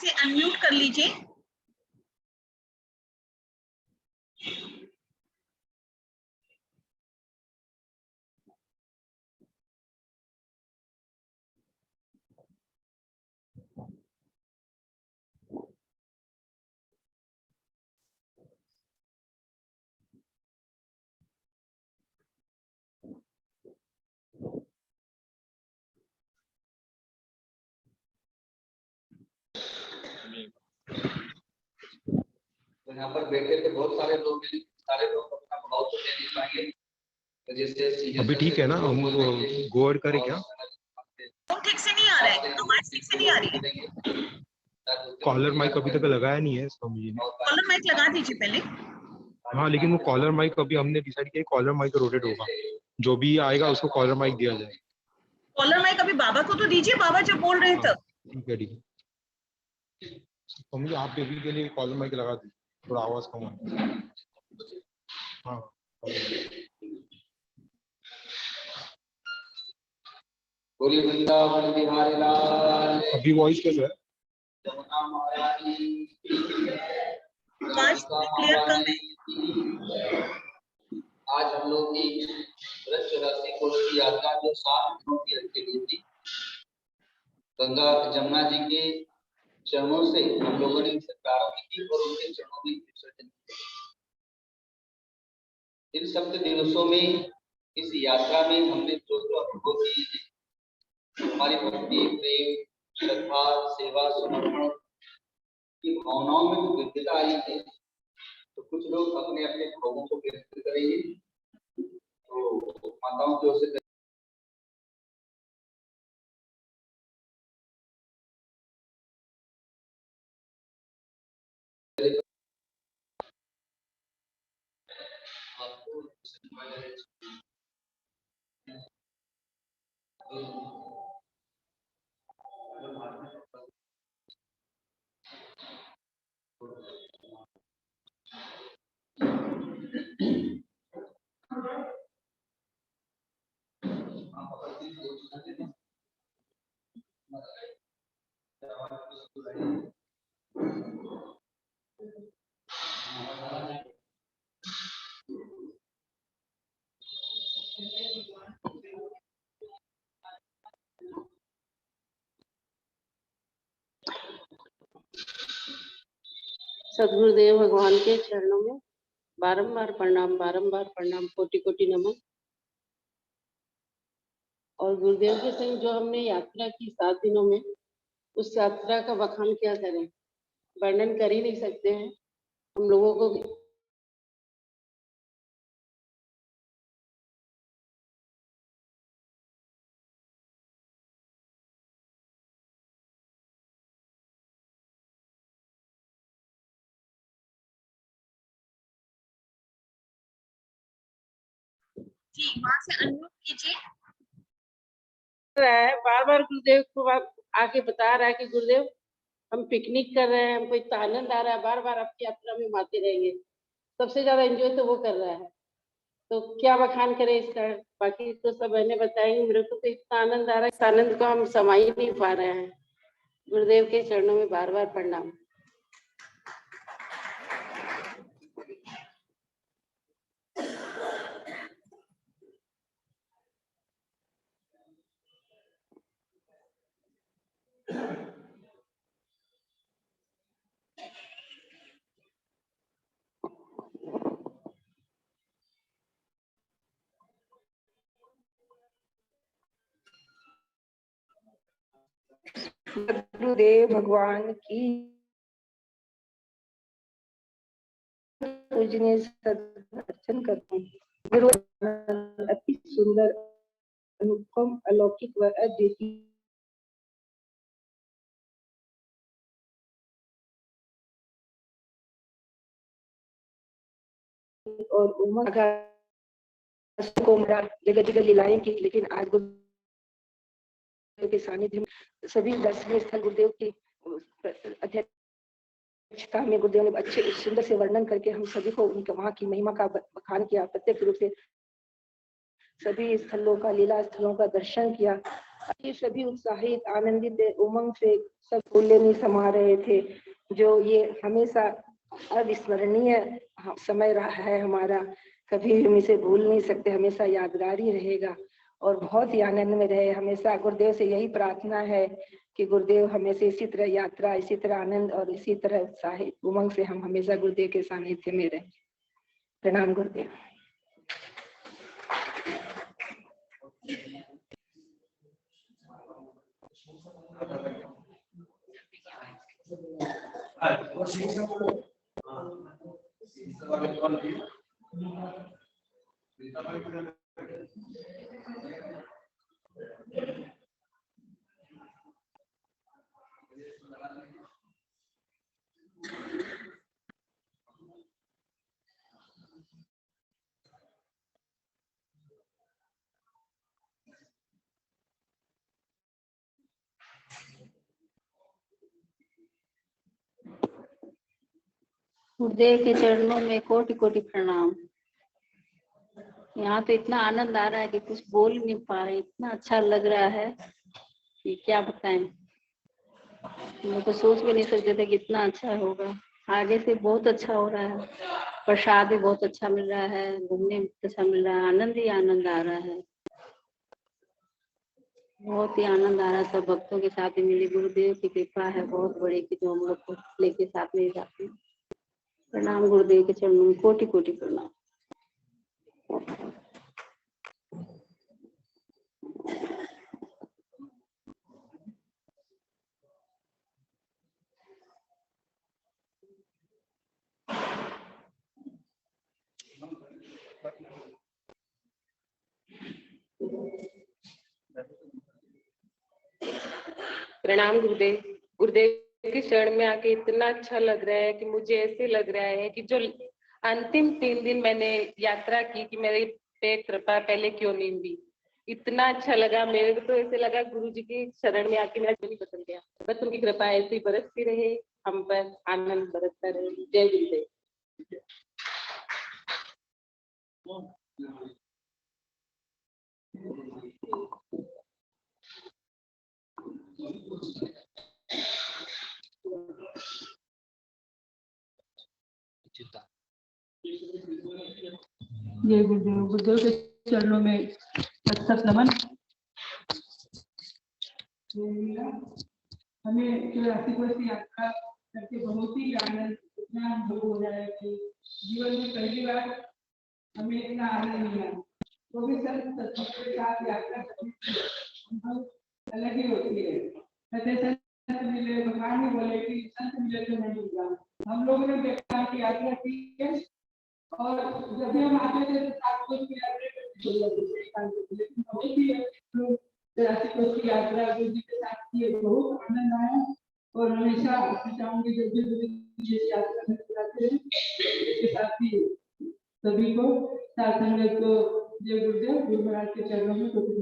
से अनम्यूट कर लीजिए। तो यहाँ पर बैठे थे बहुत सारे लोग अपना भाव तो दे नहीं पाएंगे। तो जैसे अभी ठीक है ना, हम गो अहेड करें क्या? ठीक से नहीं आ रहा है, आवाज ठीक से नहीं आ रही है। कॉलर माइक अभी तक लगाया नहीं है स्वामी जी ने। कॉलर माइक लगा दीजिए पहले। हाँ, लेकिन वो कॉलर माइक अभी हमने डिसाइड किया कॉलर माइक रोटेट होगा, जो भी आएगा उसको कॉलर माइक दिया जाए। कॉलर माइक अभी बाबा को तो दीजिए, बाबा जब बोल रहे हैं तब। ठीक है ठीक है, तो मुझे आप बेबी के लिए कॉलर माइक लगा दीजिए, थोड़ा आवाज कम आए। हाँ, बोली वृंदावन बिहारी लाल। अभी वॉइस कैसे है? जमुना महारानी आवाज क्लियर कम है। आज हम लोग की वृक्ष राशि कोष की यात्रा जो 7 दिनों की रखी गई थी, गंगा जमुना जी के चरणों से हम लोगों ने इसे प्रारंभ की और उनके चरणों में विसर्जन किया। इन 7 दिवसों में इस यात्रा में हमने जो अनुभव किए थे, हमारी भक्ति, प्रेम, श्रद्धा, सेवा, समर्पण की भावनाओं में जो विविधता आई है, तो कुछ लोग अपने अपने भावों को व्यक्त करेंगे। तो माताओं की ओर से सद्गुरुदेव भगवान के चरणों में बारंबार प्रणाम, कोटि कोटि नमन। और गुरुदेव के संग जो हमने यात्रा की 7 दिनों में, उस यात्रा का बखान क्या करें, वर्णन कर ही नहीं सकते हैं हम लोगों को। जी, वहां से अनम्यूट कीजिए। बार बार गुरुदेव को आके बता रहा है कि गुरुदेव हम पिकनिक कर रहे हैं, हमको इतना आनंद आ रहा है, बार बार आपकी यात्रा में हम आते रहेंगे। सबसे ज्यादा एंजॉय तो वो कर रहा है, तो क्या बखान करें इसका। बाकी तो सब मैंने बताएंगे, मेरे को तो इतना आनंद आ रहा है, इस आनंद को हम समा ही नहीं पा रहे हैं। गुरुदेव के चरणों में बार बार प्रणाम। गुरुदेव भगवान की पूजनीय दर्शन करते हैं। गुरु अति सुंदर, अनुपम, अलौकिक व अद्वितीय और उमंग को जगह जगह लीलाएं की, लेकिन आज गुरुदेव के सानिध्य में सभी दर्शनीय स्थल गुरुदेव की अध्यक्षता में गुरुदेव ने अच्छे सुंदर से वर्णन करके हम सभी को उनके वहां की महिमा का बखान किया। प्रत्यक्ष रूप से सभी स्थलों का, लीला स्थलों का दर्शन किया। ये सभी उत्साहित, आनंदित, उमंग से सब फूले नहीं समा रहे थे। जो ये हमेशा अविस्मरणीय समय रहा है हमारा, कभी भी हम इसे भूल नहीं सकते, हमेशा यादगार ही रहेगा और बहुत ही आनंद में रहे। हमेशा गुरुदेव से यही प्रार्थना है कि गुरुदेव हमेशा इसी तरह यात्रा, इसी तरह आनंद और इसी तरह उत्साहित उमंग से हम हमेशा गुरुदेव के सानिध्य में रहें। प्रणाम गुरुदेव। गुरुदेव के चरणों में कोटि कोटि प्रणाम। यहाँ तो इतना आनंद आ रहा है कि कुछ बोल ही नहीं पा रहे, इतना अच्छा लग रहा है कि क्या बताएं। हम तो सोच भी नहीं सकते थे कि इतना अच्छा होगा। आगे से बहुत अच्छा हो रहा है, प्रसाद भी बहुत अच्छा मिल रहा है, घूमने में अच्छा मिल रहा है, आनंद ही आनंद आ रहा है, बहुत ही आनंद आ रहा है। सब भक्तों के साथ ही मिली, गुरुदेव की कृपा है बहुत बड़ी कि जो हम लोग को लेके साथ में जाते हैं। प्रणाम गुरुदेव के चरणों में कोटि कोटि प्रणाम। प्रणाम गुरुदेव। गुरुदेव के शरण में आके इतना अच्छा लग रहा है कि मुझे ऐसे लग रहा है कि जो अंतिम 3 दिन मैंने यात्रा की कि मेरे पे कृपा पहले क्यों नहीं हुई। इतना अच्छा लगा, मेरे को तो ऐसे लगा गुरु जी के शरण में आके मेरा जीवन बदल गया। बस उनकी कृपा ऐसे ही बरसती रहे, हम पर आनंद बरसता रहे। जय गुरुदेव। जय गुरुदेव। गुरुदेव के चरणों में सत नमन। हमें 84 वर्ष की यात्रा करके बहुत ही आनंद, इतना अनुभव हो रहा है कि जीवन में पहली बार हमें इतना आनंद मिला। तो भी संत के साथ यात्रा करने की अनुभव अलग ही होती है। कहते संत मिले, भगवान ही बोले कि संत मिले तो नहीं मिला। हम लोगों ने देखा कि यात्रा की है और जब भी हम आते थे तो साथ में यात्रा गुरु जी के साथ की, बहुत आनंद आया और हमेशा चाहूंगी जब भी यात्रा में जाते हैं इसके साथ ही सभी को साथ संगत को जय गुरुदेव। गुरु महाराज के चरणों में कोटि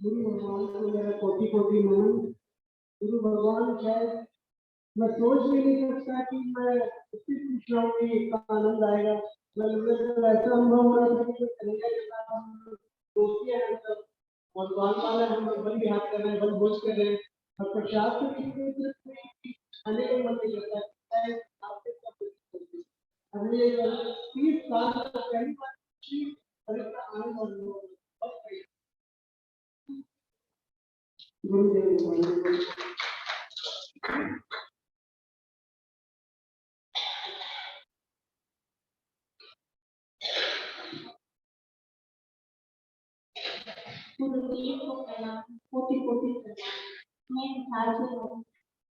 गुरु भगवान को मेरा कोटि कोटि नमन। गुरु भगवान शायद मैं सोच भी नहीं सकता कि मैं इतनी खुशियों में इतना आनंद आएगा। ऐसा अनुभव हो रहा था कि कन्हैया के साथ हम दोस्ती है और द्वारपाल हम लोग बल विहार कर रहे हैं, बल भोज कर रहे हैं और प्रसाद को खाने का मन नहीं करता है। हमने 30 साल तक पहली बार आनंद अनुभव गुरुदेव। गुरुदेव को प्रणाम, कोटि कोटि प्रणाम। मैं भारतीय हूँ।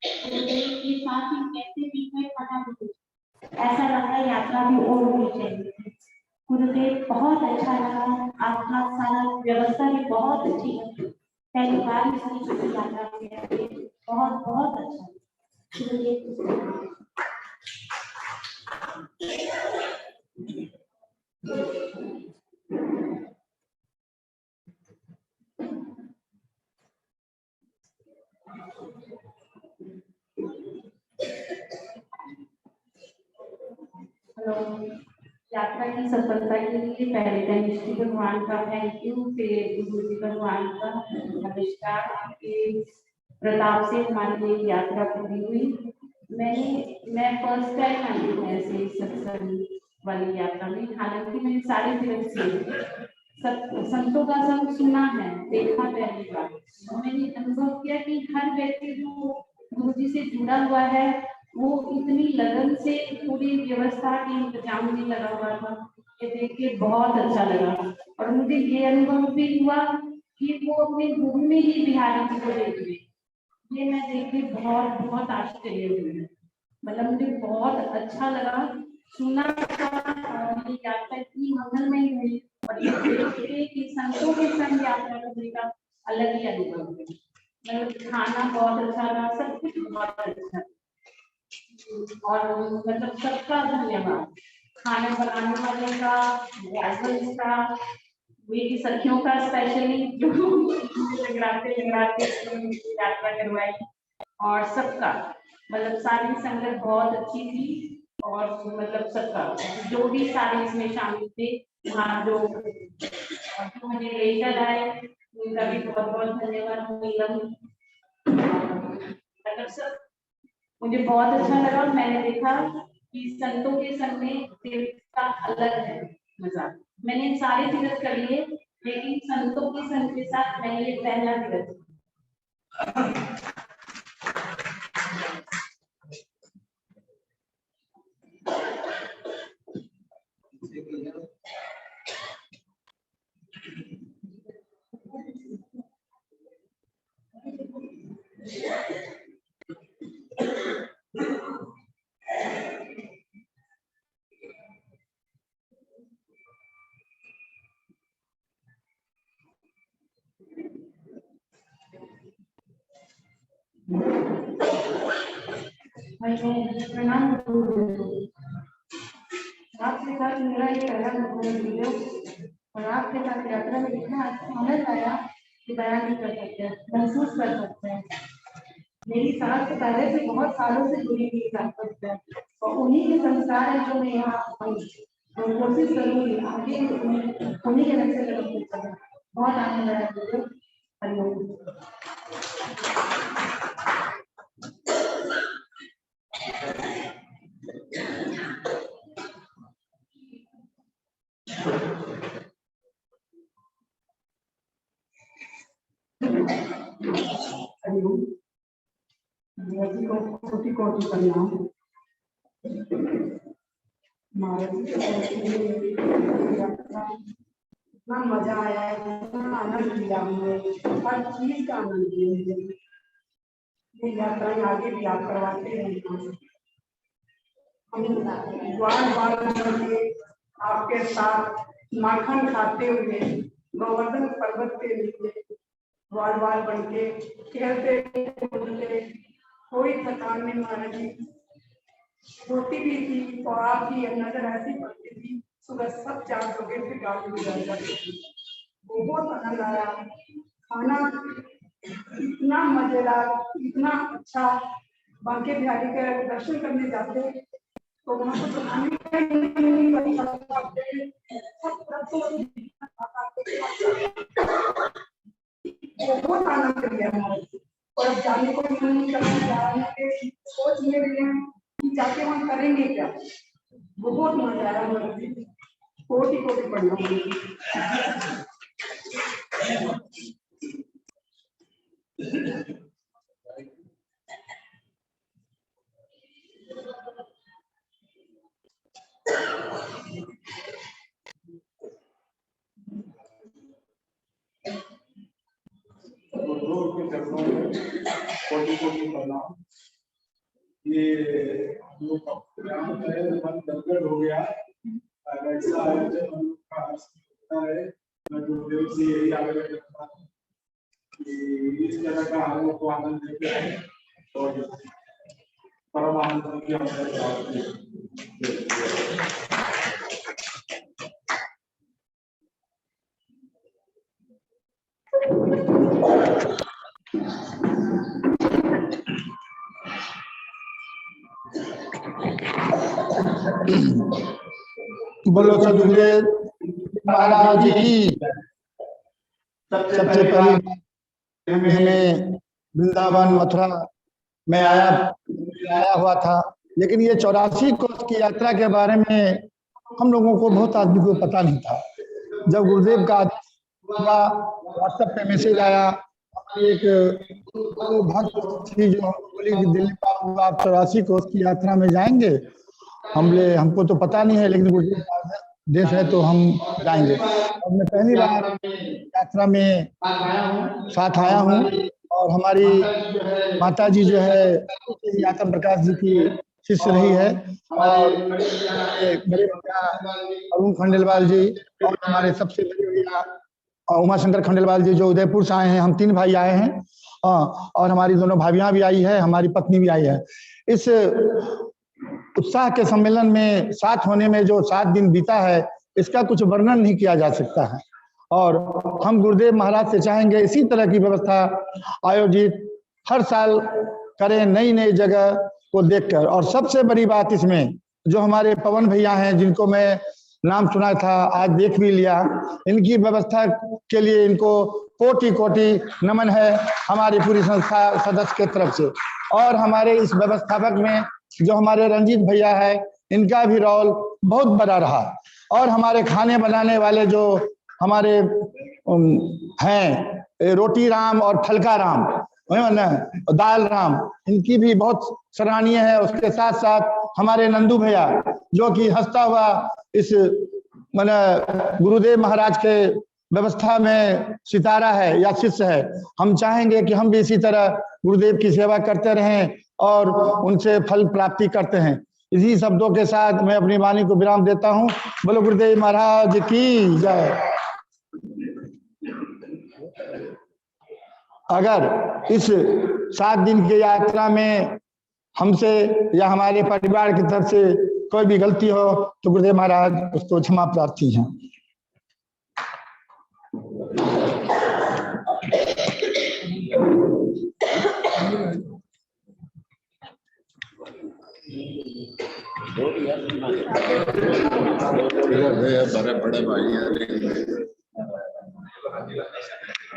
गुरुदेव के साथ ही कैसे भी मैं फटाफट ऐसा लग रहा है यात्रा भी और होनी चाहिए। गुरुदेव बहुत अच्छा लगा, आपका सारा व्यवस्था भी बहुत अच्छी है, पहली बार इतनी छोटी यात्रा में गए, बहुत बहुत अच्छा गुरुदेव। हेलो, यात्रा की सफलता के लिए पहले गणेश भगवान का थैंक यू, फिर गुरु जी भगवान का नमस्कार। आपके प्रताप से हमारी यात्रा पूरी हुई। मैं फर्स्ट टाइम आई हूँ ऐसे सत्संग वाली यात्रा में, हालांकि मैंने सारे तीर्थ से संतों का संग सुना है, देखा पहली बार। मैंने अनुभव किया कि हर व्यक्ति जो गुरु जी से जुड़ा हुआ है वो इतनी लगन से पूरी व्यवस्था के इंतजाम में लगा हुआ था, ये देख के बहुत अच्छा लगा। और मुझे ये अनुभव भी हुआ कि वो अपने गुरु में ही बिहारी जी को देख रहे, ये मैं देख के बहुत बहुत आश्चर्य हुई। मतलब मुझे बहुत अच्छा लगा, सुना था, ये यात्रा इतनी मंगलमय हुई और ये देख के कि संतों के संग यात्रा करने का अलग ही अनुभव है। मतलब खाना बहुत अच्छा था, सब कुछ बहुत अच्छा, और मतलब सबका धन्यवाद, खाना बनाने वाले का, ड्राइवर का, मेरी सखियों का स्पेशली जो लगराते यात्रा करवाई, और सबका मतलब सारी संगत बहुत अच्छी थी। और मतलब सबका जो भी सारे इसमें शामिल थे, वहाँ जो मुझे लेकर आए उनका भी बहुत बहुत धन्यवाद। मतलब सब मुझे बहुत अच्छा लगा। मैंने देखा कि संतों के संग में तीर्थ का अलग है मजा। मैंने सारे तीर्थ कर लिए, लेकिन संतों के संग के साथ मैंने ये पहला तीर्थ। प्रणाम आपके साथ मेरा ये पहला वीडियो, और आपके साथ यात्रा में इतना अच्छा आनंद आया कि बयान नहीं कर सकते, महसूस कर सकते हैं। मेरी सास तो पहले से बहुत सालों से जुड़ी हुई है और उन्हीं के संस्कार है जो मैं यहाँ आई, तो कोशिश करूंगी आगे उन्हीं के नक्शे बहुत आनंद आया मुझे। हरिओम। कोटि कोटि प्रणाम। इतना मजा आया, इतना आनंद लिया हमने, हर चीज का आनंद लिया। ये यात्राएं आगे भी आप करवाते रहेंगे। हम द्वार करके आपके साथ माखन खाते हुए गोवर्धन पर्वत के नीचे द्वार बन के खेलते कूदते, कोई थकान नहीं। महाराज जी रोटी भी थी और आपकी नजर ऐसी पड़ती थी, सुबह सब 4 बजे फिर गाड़ी में जाया करती थी। बहुत आनंद आया, खाना इतना मजेदार, इतना अच्छा। बांके बिहारी के दर्शन करने जाते तो वहाँ तो खाने का नहीं बहुत आनंद लिया हमारे, और अब जाने को मन नहीं करना, सोच में भी हैं कि जाके हम करेंगे क्या। बहुत मजा आया हमारे, कोटि कोटि प्रणाम। कोटि कोटि प्रणाम। ये मन गदगद हो गया, ऐसा आयोजन होता है। मैं गुरुदेव से यही आवेदन करता हूँ कि इस तरह का हम लोग को आनंद देते हैं और परम आनंद की हमें प्राप्त बोलो सदगुरुदेव महाराज की। सबसे पहले हमें वृंदावन मथुरा में आया हुआ था, लेकिन ये 84 कोस की यात्रा के बारे में हम लोगों को बहुत आदमी को पता नहीं था। जब गुरुदेव का व्हाट्सएप पे मैसेज आया, एक भक्त थी जो बोली कि दिल्ली बाबू आप 84 कोस की यात्रा में जाएंगे। हमको तो पता नहीं है, लेकिन गुरुदेव का देश है तो हम जाएंगे। अब मैं पहली बार यात्रा में साथ आया हूँ और हमारी माता जी जो है आत्म प्रकाश जी की शिष्य रही है और बड़े भैया अरुण खंडेलवाल जी और हमारे सबसे बड़े भैया उमाशंकर खंडेलवाल जी जो उदयपुर से आए हैं। हम 3 भाई आए हैं और हमारी दोनों भाभियां भी आई है, हमारी पत्नी भी आई है। इस उत्साह के सम्मेलन में साथ होने में जो 7 दिन बीता है, इसका कुछ वर्णन नहीं किया जा सकता है। और हम गुरुदेव महाराज से चाहेंगे इसी तरह की व्यवस्था आयोजित हर साल करें, नई नई जगह को देखकर। और सबसे बड़ी बात इसमें जो हमारे पवन भैया हैं, जिनको मैं नाम सुना था, आज देख भी लिया, इनकी व्यवस्था के लिए इनको कोटि कोटि नमन है हमारी पूरी संस्था सदस्य के तरफ से। और हमारे इस व्यवस्थापक में जो हमारे रंजीत भैया है, इनका भी रोल बहुत बड़ा रहा। और हमारे खाने बनाने वाले जो हमारे हैं रोटी राम और फलका राम, दाल राम, इनकी भी बहुत सराहनीय है। उसके साथ साथ हमारे नंदू भैया जो कि हंसता हुआ इस गुरुदेव महाराज के व्यवस्था में सितारा है या शिष्य है। हम चाहेंगे कि हम भी इसी तरह गुरुदेव की सेवा करते रहें और उनसे फल प्राप्ति करते हैं। इसी शब्दों के साथ मैं अपनी वाणी को विराम देता हूँ। बोलो गुरुदेव महाराज की जय। अगर इस 7 दिन की यात्रा में हमसे या हमारे परिवार की तरफ से कोई भी गलती हो तो गुरुदेव महाराज उसको क्षमा प्रार्थी हैं।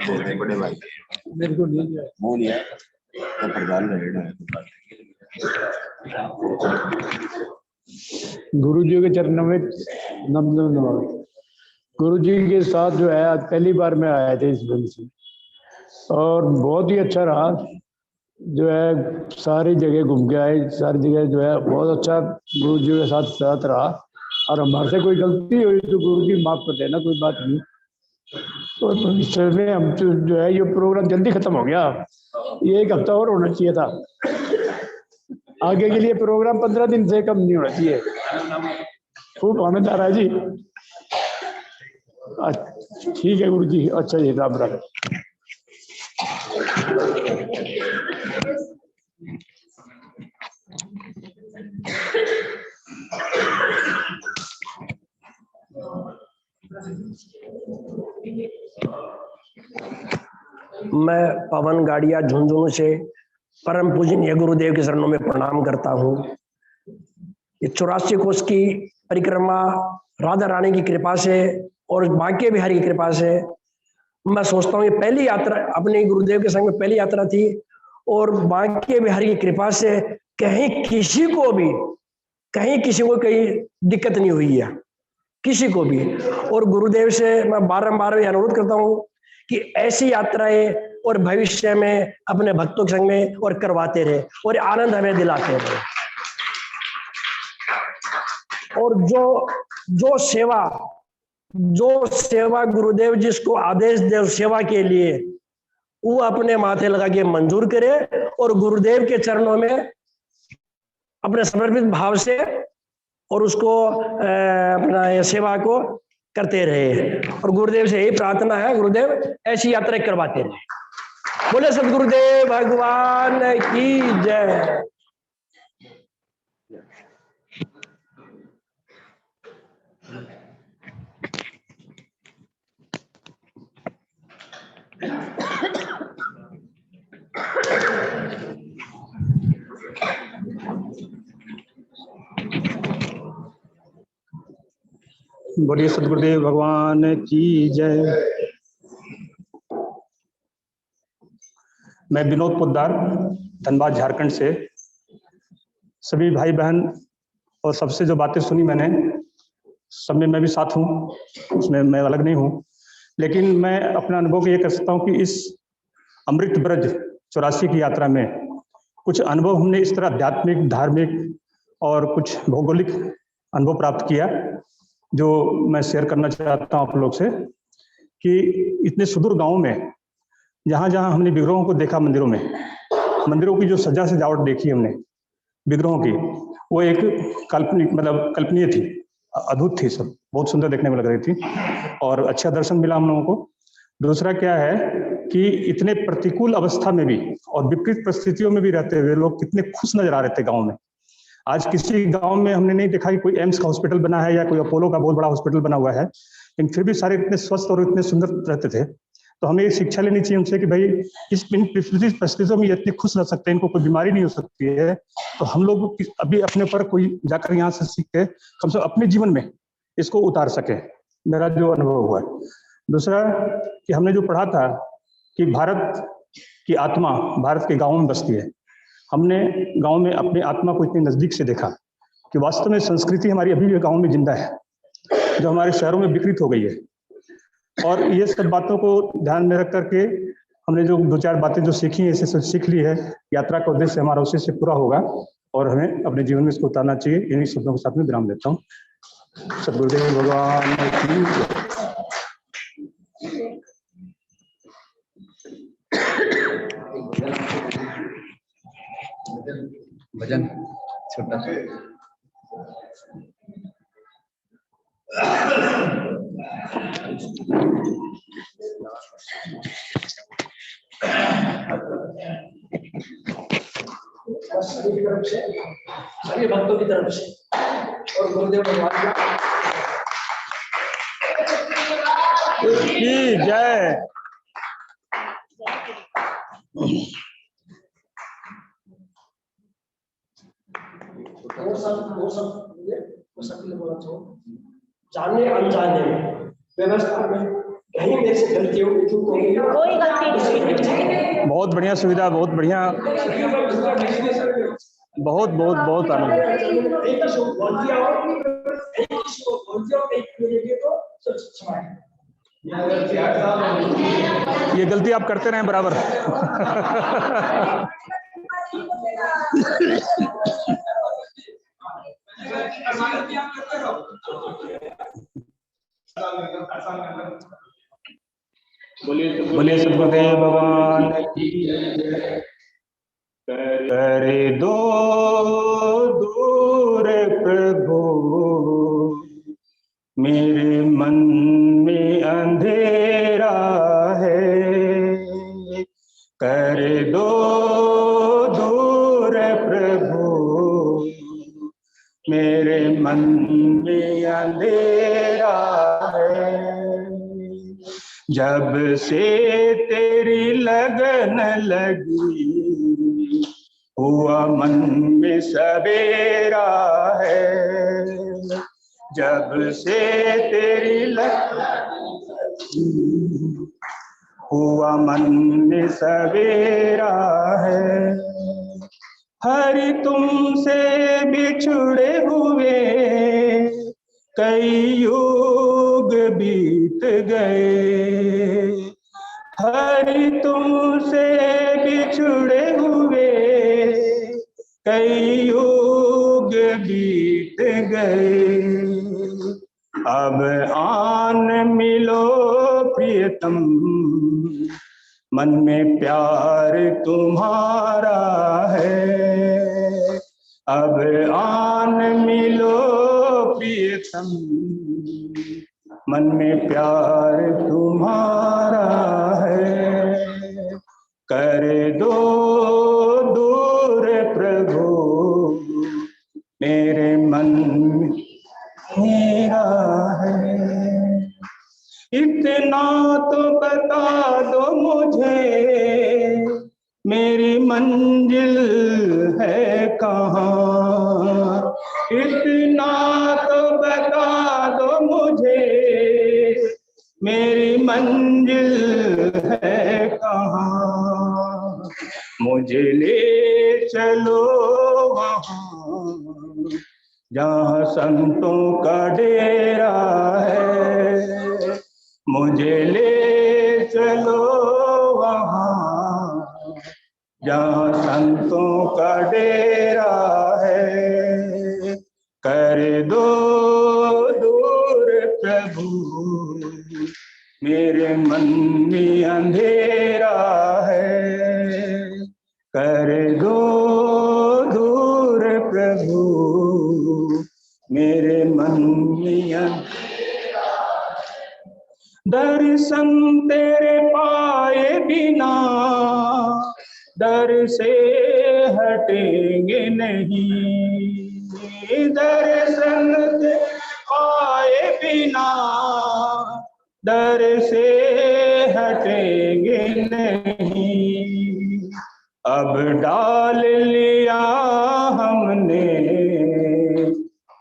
बड़े भाई बड़े भाई मेरे को नहीं दिया वो लिया तो प्रधान रहेगा। गुरु जी के चरणों में नमन। गुरु जी के साथ जो है आज पहली बार मैं आया था इस बंद से और बहुत ही अच्छा रहा। जो है सारी जगह घूम के आए, सारी जगह जो है बहुत अच्छा गुरु जी के साथ रहा। और हमारे से कोई गलती हुई तो गुरु जी माफ कर देना, कोई बात नहीं। तो भविष्य में हम जो है ये प्रोग्राम जल्दी खत्म हो गया, ये 1 हफ्ता और होना चाहिए था। आगे के लिए प्रोग्राम 15 दिन से कम नहीं होना चाहिए। खूब आनंद आ रहा है जी। ठीक है गुरु जी, अच्छा जी, राम राम। मैं पवन गाड़िया झुंझुनू से परम पूजनीय गुरुदेव के चरणों में प्रणाम करता हूँ। ये 84 कोस की परिक्रमा राधा रानी की कृपा से और बांके बिहारी की कृपा से मैं सोचता हूँ ये पहली यात्रा अपने गुरुदेव के संग में पहली यात्रा थी। और बांके बिहारी की कृपा से कहीं किसी को कहीं दिक्कत नहीं हुई है, किसी को भी। और गुरुदेव से मैं बारंबार अनुरोध करता हूँ कि ऐसी यात्राएं और भविष्य में अपने भक्तों के संग में और करवाते रहे और आनंद हमें दिलाते रहे। और जो सेवा गुरुदेव जिसको आदेश दे सेवा के लिए वो अपने माथे लगा के मंजूर करे और गुरुदेव के चरणों में अपने समर्पित भाव से और उसको अपना ये सेवा को करते रहे। और गुरुदेव से यही प्रार्थना है, गुरुदेव ऐसी यात्रा करवाते रहे। बोले सदगुरुदेव भगवान की जय। बोलिए सदगुरुदेव भगवान की जय। मैं विनोद पोद्दार, धनबाद झारखंड से। सभी भाई बहन और सबसे जो बातें सुनी मैंने, सब में मैं भी साथ हूँ, उसमें मैं अलग नहीं हूँ। लेकिन मैं अपना अनुभव ये कर सकता हूँ कि इस अमृत ब्रज 84 की यात्रा में कुछ अनुभव हमने इस तरह आध्यात्मिक, धार्मिक और कुछ भौगोलिक अनुभव प्राप्त किया, जो मैं शेयर करना चाहता हूँ आप लोग से। कि इतने सुदूर गाँव में जहाँ जहाँ हमने विग्रहों को देखा, मंदिरों की जो सजा सजावट देखी हमने विग्रहों की, वो एक काल्पनिक मतलब कल्पनीय थी, अद्भुत थी, सब बहुत सुंदर देखने में लग रही थी और अच्छा दर्शन मिला हम लोगों को। दूसरा क्या है कि इतने प्रतिकूल अवस्था में भी और विपरीत परिस्थितियों में भी रहते हुए लोग कितने खुश नजर आ रहे थे गाँव में। आज किसी गांव में हमने नहीं देखा कि कोई एम्स का हॉस्पिटल बना है या कोई अपोलो का बहुत बड़ा हॉस्पिटल बना हुआ है, लेकिन फिर भी सारे इतने स्वस्थ और इतने सुंदर रहते थे। तो हमें ये शिक्षा लेनी चाहिए उनसे कि भाई इस परिस्थितियों में ये इतने खुश रह सकते हैं, इनको कोई बीमारी नहीं हो सकती है। तो हम लोग अभी अपने पर कोई जाकर यहाँ से सीख के कम से कम अपने जीवन में इसको उतार सके, मेरा जो अनुभव हुआ है। दूसरा कि हमने जो पढ़ा था कि भारत की आत्मा भारत के गाँव में बसती है। हमने गांव में अपनी आत्मा को इतने नजदीक से देखा कि वास्तव में संस्कृति हमारी अभी भी गांव में जिंदा है, जो हमारे शहरों में विकृत हो गई है। और ये सब बातों को ध्यान में रख करके हमने जो 2-4 बातें जो सीखी है, इसे सीख ली है। यात्रा का उद्देश्य हमारा उसी से पूरा होगा और हमें अपने जीवन में इसको उतारना चाहिए। इन्हीं शब्दों के साथ में विराम देता हूँ। सदगुरुदेव भगवान की भजन छोटा सा। सभी भक्तों की तरफ से और गुरुदेव भगवान की जय। जाने अनजाने में व्यवस्था में कहीं मेरे से गलती होगी, चूक होगी, कोई गलती। बहुत बढ़िया सुविधा, बहुत बढ़िया, बहुत बहुत बहुत आनंद। ये गलती आप करते रहें बराबर। बोलिए सदगुरुदेव भगवान की जय। करे दो दूर प्रभु मेरे मन में अंधेरा है, कर दो दूर प्रभु मेरे मन में अंधेरा है। जब से तेरी लगन लगी हुआ मन में सवेरा है। जब से तेरी लगन हुआ मन में सवेरा है। हरि तुमसे बिछुड़े हुए कई युग बीत गए। हरि तुमसे बिछुड़े हुए कई युग बीत गए। अब आन मिलो प्रियतम मन में प्यार तुम्हारा है। अब आन मिलो मन में प्यार तुम्हारा है, कर दो दूर प्रभु मेरे मन में मेरा है। इतना तो बता दो मुझे मेरी मंजिल है कहाँ, इतना तो बता दो मुझे मेरी मंजिल है कहाँ। मुझे ले चलो वहाँ जहाँ संतों का डेरा है, मुझे ले चलो वहाँ जहाँ संतों का डेरा है, कर दो दूर प्रभु मेरे मन में अंधेरा है, कर दो दूर प्रभु मेरे मन में अंधेरा। दर्शन तेरे पाए बिना दर से हटेंगे नहीं, दर्शन तेरे पाए बिना दर से हटेंगे नहीं। अब डाल लिया हमने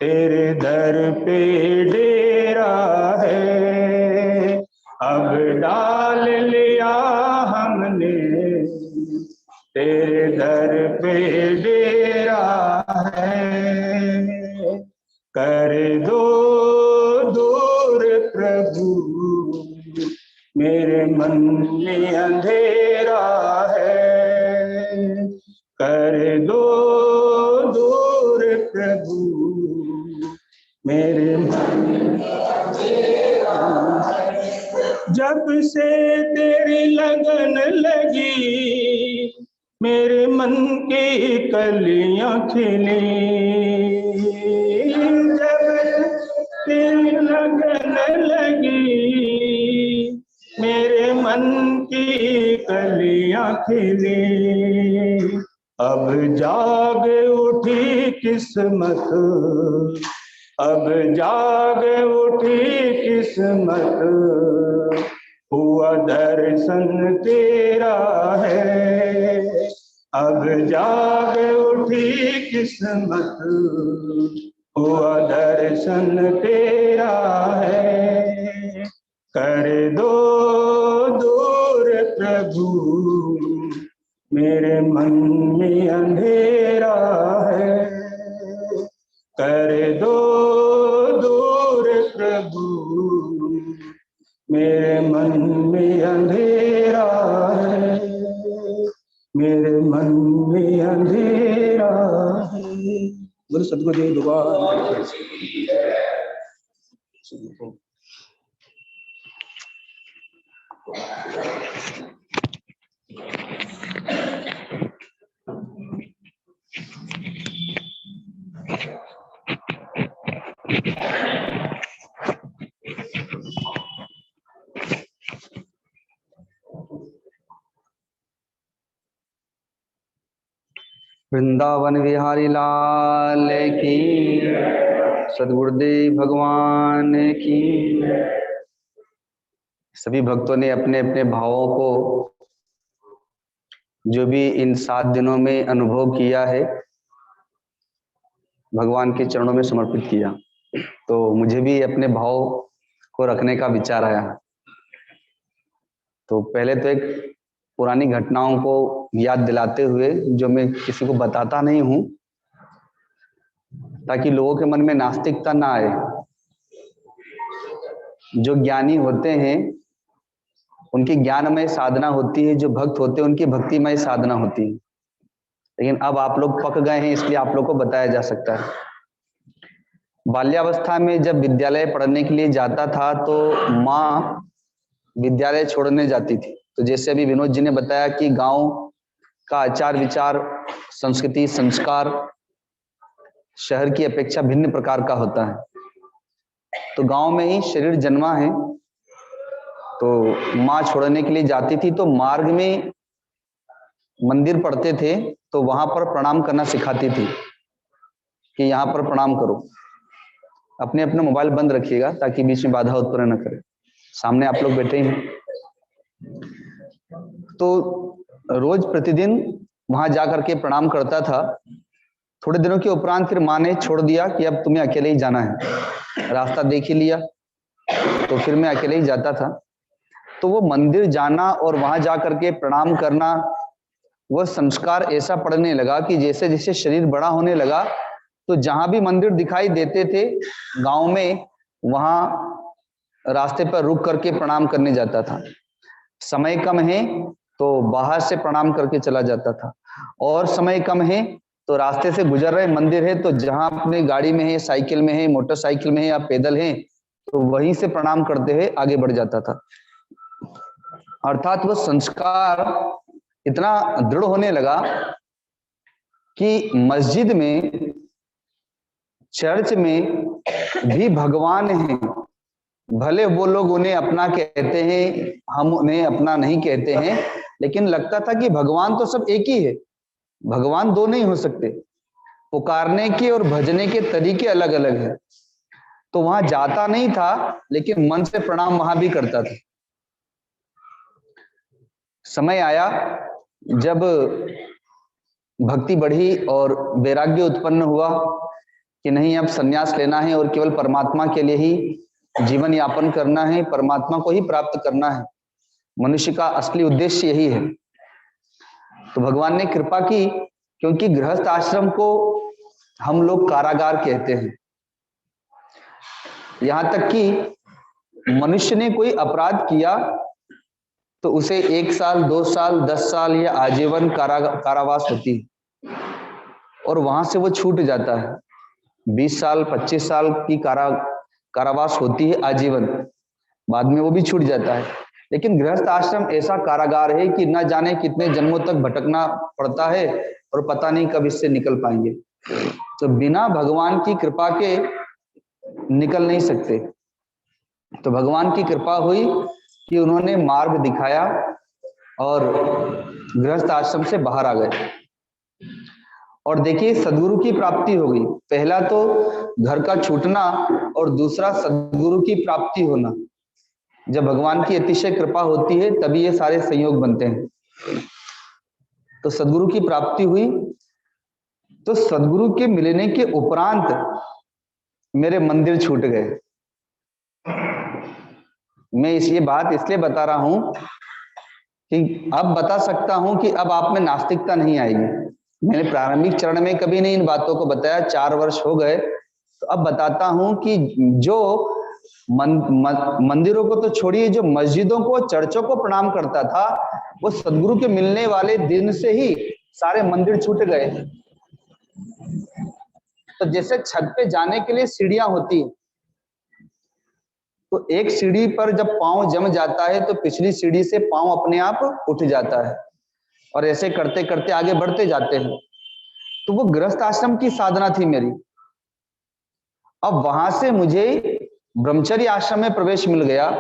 तेरे दर पे डेरा है, अब डाल लिया हमने तेरे दर पे डेरा है, कर दो दूर प्रभु मेरे मन में अंधेरा है, कर दो दूर प्रभु मेरे मन में अंधेरा है। जब से तेरी लगन लगी मेरे मन की कलियां खिली, जब तेरी लगन लगी मेरे मन की कलियां खिली। अब जाग उठी किस्मत, अब जाग उठी किस्मत, हुआ दर्शन तेरा है, अब जाग उठी किस्मत, हुआ दर्शन तेरा है, कर दो दूर प्रभु मेरे मन में अंधेरा है, कर दो दूर प्रभु मेरे मन में अंधेरा है, मेरे मन में अंधेरा है। बोलो सद्गुरुदेव भगवान। वृंदावन विहारी लाल की, सद्गुरुदेव भगवान की। सभी भक्तों ने अपने अपने भावों को जो भी इन 7 दिनों में अनुभव किया है भगवान के चरणों में समर्पित किया। तो मुझे भी अपने भाव को रखने का विचार आया। तो पहले तो एक पुरानी घटनाओं को याद दिलाते हुए, जो मैं किसी को बताता नहीं हूं ताकि लोगों के मन में नास्तिकता ना आए। जो ज्ञानी होते हैं उनकी ज्ञानमय साधना होती है, जो भक्त होते हैं उनकी भक्तिमय साधना होती है। लेकिन अब आप लोग पक गए हैं इसलिए आप लोग को बताया जा सकता है। बाल्यावस्था में जब विद्यालय पढ़ने के लिए जाता था तो माँ विद्यालय छोड़ने जाती थी। तो जैसे अभी विनोद जी ने बताया कि गांव का आचार विचार, संस्कृति, संस्कार शहर की अपेक्षा भिन्न प्रकार का होता है। तो गांव में ही शरीर जन्मा है, तो माँ छोड़ने के लिए जाती थी, तो मार्ग में मंदिर पड़ते थे, तो वहां पर प्रणाम करना सिखाती थी कि यहाँ पर प्रणाम करो। अपने अपने मोबाइल बंद रखिएगा ताकि बीच में बाधा उत्पन्न न करे, सामने आप लोग बैठे ही हैं। तो रोज प्रतिदिन वहां जाकर के प्रणाम करता था। थोड़े दिनों के उपरांत फिर माँ ने छोड़ दिया कि अब तुम्हें अकेले ही जाना है, रास्ता देख ही लिया, तो फिर मैं अकेले ही जाता था। तो वो मंदिर जाना और वहां जाकर के प्रणाम करना, वह संस्कार ऐसा पड़ने लगा कि जैसे जैसे शरीर बड़ा होने लगा, तो जहां भी मंदिर दिखाई देते थे गांव में, वहां रास्ते पर रुक करके प्रणाम करने जाता था। समय कम है तो बाहर से प्रणाम करके चला जाता था, और समय कम है तो रास्ते से गुजर रहे मंदिर है, तो जहां अपने गाड़ी में है, साइकिल में है, मोटरसाइकिल में है या पैदल है, तो वहीं से प्रणाम करते हुए आगे बढ़ जाता था। अर्थात वह संस्कार इतना दृढ़ होने लगा कि मस्जिद में, चर्च में भी भगवान हैं, भले वो लोग उन्हें अपना कहते हैं, हम उन्हें अपना नहीं कहते हैं, लेकिन लगता था कि भगवान तो सब एक ही है, भगवान दो नहीं हो सकते, पुकारने के और भजने के तरीके अलग अलग हैं। तो वहां जाता नहीं था, लेकिन मन से प्रणाम वहां भी करता था। समय आया जब भक्ति बढ़ी और वैराग्य उत्पन्न हुआ कि नहीं, अब संन्यास लेना है और केवल परमात्मा के लिए ही जीवन यापन करना है, परमात्मा को ही प्राप्त करना है, मनुष्य का असली उद्देश्य यही है। तो भगवान ने कृपा की, क्योंकि गृहस्थ आश्रम को हम लोग कारागार कहते हैं। यहां तक कि मनुष्य ने कोई अपराध किया तो उसे 1 साल, 2 साल, 10 साल या आजीवन कारावास होती है, और वहां से वो छूट जाता है। 20 साल, 25 साल की कारावास होती है आजीवन, बाद में वो भी छूट जाता है। लेकिन गृहस्थ आश्रम ऐसा कारागार है कि न जाने कितने जन्मों तक भटकना पड़ता है और पता नहीं कब इससे निकल पाएंगे। तो बिना भगवान की कृपा के निकल नहीं सकते। तो भगवान की कृपा हुई कि उन्होंने मार्ग दिखाया और गृहस्थ आश्रम से बाहर आ गए। और देखिए, सदगुरु की प्राप्ति हो गई। पहला तो घर का छूटना और दूसरा सदगुरु की प्राप्ति होना। जब भगवान की अतिशय कृपा होती है तभी ये सारे संयोग बनते हैं। तो सदगुरु की प्राप्ति हुई। तो सदगुरु के मिलने के उपरांत मेरे मंदिर छूट गए। मैं ये बात इसलिए बता रहा हूं कि अब बता सकता हूं कि अब आप में नास्तिकता नहीं आएगी। मैंने प्रारंभिक चरण में कभी नहीं इन बातों को बताया, 4 वर्ष हो गए, तो अब बताता हूं कि जो मंदिरों को तो छोड़िए, जो मस्जिदों को, चर्चों को प्रणाम करता था, वो सदगुरु के मिलने वाले दिन से ही सारे मंदिर छूट गए। तो जैसे छत पे जाने के लिए सीढ़ियां होती, तो एक सीढ़ी पर जब पांव जम जाता है तो पिछली सीढ़ी से पांव अपने आप उठ जाता है, और ऐसे करते करते आगे बढ़ते जाते हैं। तो वो गृहस्थ आश्रम की साधना थी मेरी। अब वहां से मुझे ब्रह्मचर्य आश्रम में प्रवेश मिल गया।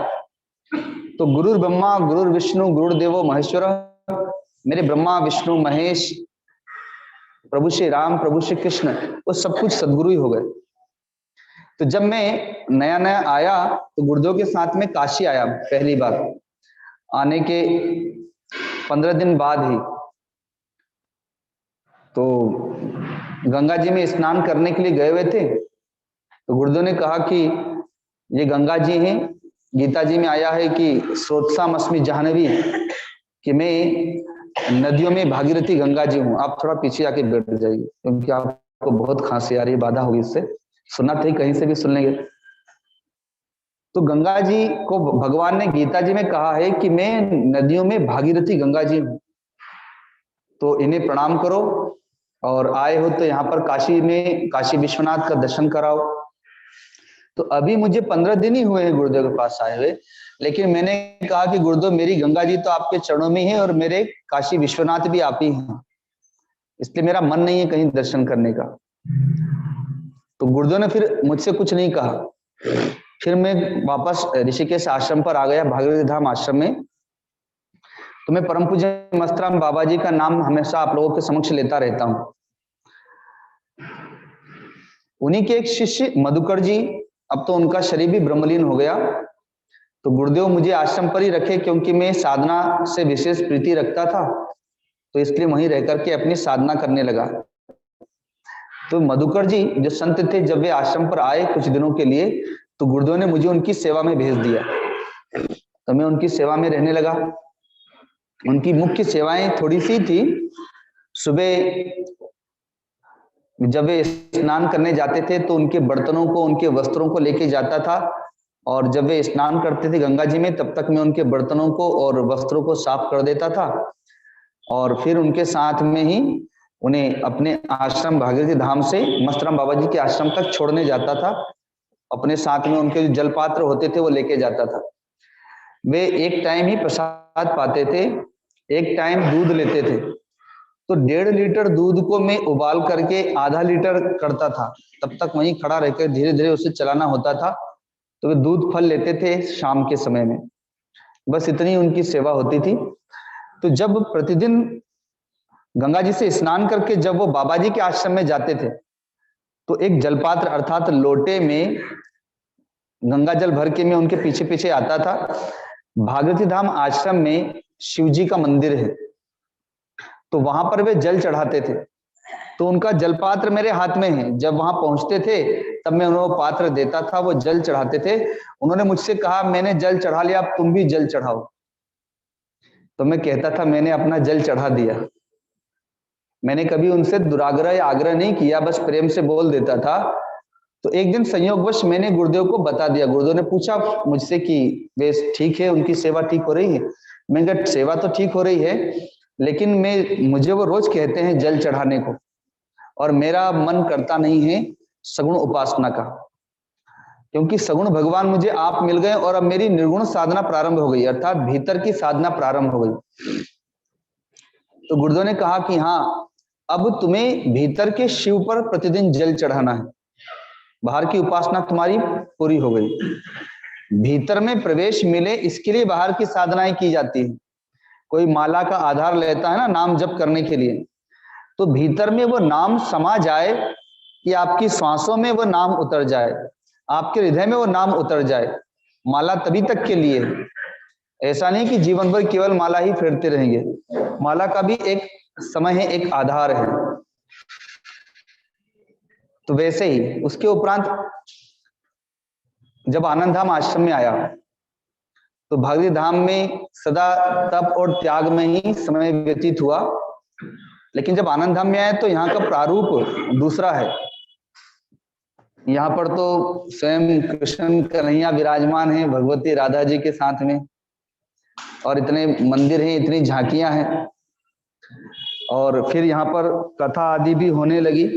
तो गुरु ब्रह्मा, गुरु विष्णु, गुरुदेवो महेश्वर, मेरे ब्रह्मा, विष्णु, महेश, प्रभु श्री राम, प्रभु श्री कृष्ण, वो सब कुछ सदगुरु ही हो गए। तो जब मैं नया नया आया तो गुरुदेव के साथ में काशी आया पहली बार। आने के 15 दिन बाद ही तो गंगा जी में स्नान करने के लिए गए हुए थे। तो गुरुदेव ने कहा कि ये गंगा जी हैं। गीता जी में आया है कि स्रोतसाम अस्मि जाह्नवी, कि मैं नदियों में भागीरथी गंगा जी हूँ। आप थोड़ा पीछे आके बैठ जाइए क्योंकि आपको बहुत खांसी आ रही है, बाधा होगी इससे। सुना था कहीं से भी सुन लेंगे। तो गंगा जी को भगवान ने गीता जी में कहा है कि मैं नदियों में भागीरथी गंगा जी हूँ, तो इन्हें प्रणाम करो, और आए हो तो यहाँ पर काशी में काशी विश्वनाथ का दर्शन कराओ। तो अभी मुझे 15 दिन ही हुए हैं गुरुदेव के पास आए हुए, लेकिन मैंने कहा कि गुरुदेव, मेरी गंगा जी तो आपके चरणों में है और मेरे काशी विश्वनाथ भी आप ही हैं, इसलिए मेरा मन नहीं है कहीं दर्शन करने का। तो गुरुदेव ने फिर मुझसे कुछ नहीं कहा। फिर मैं वापस ऋषिकेश आश्रम पर आ गया, भागीरथी धाम आश्रम में। तो मैं परम पूज्य मस्तराम बाबा जी का नाम हमेशा आप लोगों के समक्ष लेता रहता हूं। उन्हीं के एक शिष्य मधुकर जी, अब तो उनका शरीर भी ब्रह्मलीन हो गया, तो गुरुदेव मुझे आश्रम पर ही रखे क्योंकि मैं साधना से विशेष प्रीति रखता था, तो इसलिए वहीं रह करके अपनी साधना करने लगा। तो मधुकर जी जो संत थे, जब वे आश्रम पर आए कुछ दिनों के लिए, तो गुरुदेव ने मुझे उनकी सेवा में भेज दिया। तो मैं उनकी सेवा में रहने लगा। उनकी मुख्य सेवाएं थोड़ी सी थी। सुबह जब वे स्नान करने जाते थे तो उनके बर्तनों को, उनके वस्त्रों को लेके जाता था, और जब वे स्नान करते थे गंगा जी में, तब तक मैं उनके बर्तनों को और वस्त्रों को साफ कर देता था, और फिर उनके साथ में ही उन्हें अपने आश्रम भागीरथी धाम से मस्तराम बाबा जी के आश्रम तक छोड़ने जाता था। अपने साथ में उनके जो जलपात्र होते थे वो लेके जाता था। वे एक टाइम ही प्रसाद पाते थे, एक टाइम दूध लेते थे। तो 1.5 लीटर दूध को मैं उबाल करके आधा लीटर करता था, तब तक वहीं खड़ा रहकर धीरे धीरे उसे चलाना होता था। तो वे दूध फल लेते थे शाम के समय में। बस इतनी उनकी सेवा होती थी। तो जब प्रतिदिन गंगा जी से स्नान करके जब वो बाबा जी के आश्रम में जाते थे, तो एक जलपात्र अर्थात लोटे में गंगा जल भर के मैं उनके पीछे पीछे आता था। भागीरथी धाम आश्रम में शिव जी का मंदिर है, तो वहां पर वे जल चढ़ाते थे। तो उनका जलपात्र मेरे हाथ में है। जब वहां पहुंचते थे तब मैं उन्हें पात्र देता था, वो जल चढ़ाते थे। उन्होंने मुझसे कहा, मैंने जल चढ़ा लिया, अब तुम भी जल चढ़ाओ। तो मैं कहता था, मैंने अपना जल चढ़ा दिया। मैंने कभी उनसे दुराग्रह या आग्रह नहीं किया, बस प्रेम से बोल देता था। तो एक दिन संयोगवश मैंने गुरुदेव को बता दिया। गुरुदेव ने पूछा मुझसे कि वे ठीक है, उनकी सेवा ठीक हो रही है? मैंने कहा सेवा तो ठीक हो रही है, लेकिन मुझे वो रोज कहते हैं जल चढ़ाने को, और मेरा मन करता नहीं है सगुण उपासना का, क्योंकि सगुण भगवान मुझे आप मिल गए और अब मेरी निर्गुण साधना प्रारंभ हो गई, अर्थात भीतर की साधना प्रारंभ हो गई। तो गुरुदेव ने कहा कि हाँ, अब तुम्हें भीतर के शिव पर प्रतिदिन जल चढ़ाना है। बाहर की उपासना तुम्हारी पूरी हो गई, भीतर में प्रवेश मिले इसके लिए बाहर की साधनाएं की जाती है। कोई माला का आधार लेता है ना नाम जप करने के लिए, तो भीतर में वो नाम समा जाए कि आपकी सांसों में वो नाम उतर जाए, आपके हृदय में वो नाम उतर जाए। माला तभी तक के लिए है, ऐसा नहीं कि जीवन भर केवल माला ही फेरते रहेंगे। माला का भी एक समय है, एक आधार है। तो वैसे ही उसके उपरांत जब आनंद धाम आश्रम में आया, तो भागीरथी धाम में सदा तप और त्याग में ही समय व्यतीत हुआ। लेकिन जब आनंद धाम में आए तो यहाँ का प्रारूप दूसरा है। यहाँ पर तो स्वयं कृष्ण कन्हैया विराजमान है भगवती राधा जी के साथ में, और इतने मंदिर हैं, इतनी झांकियां हैं, और फिर यहाँ पर कथा आदि भी होने लगी।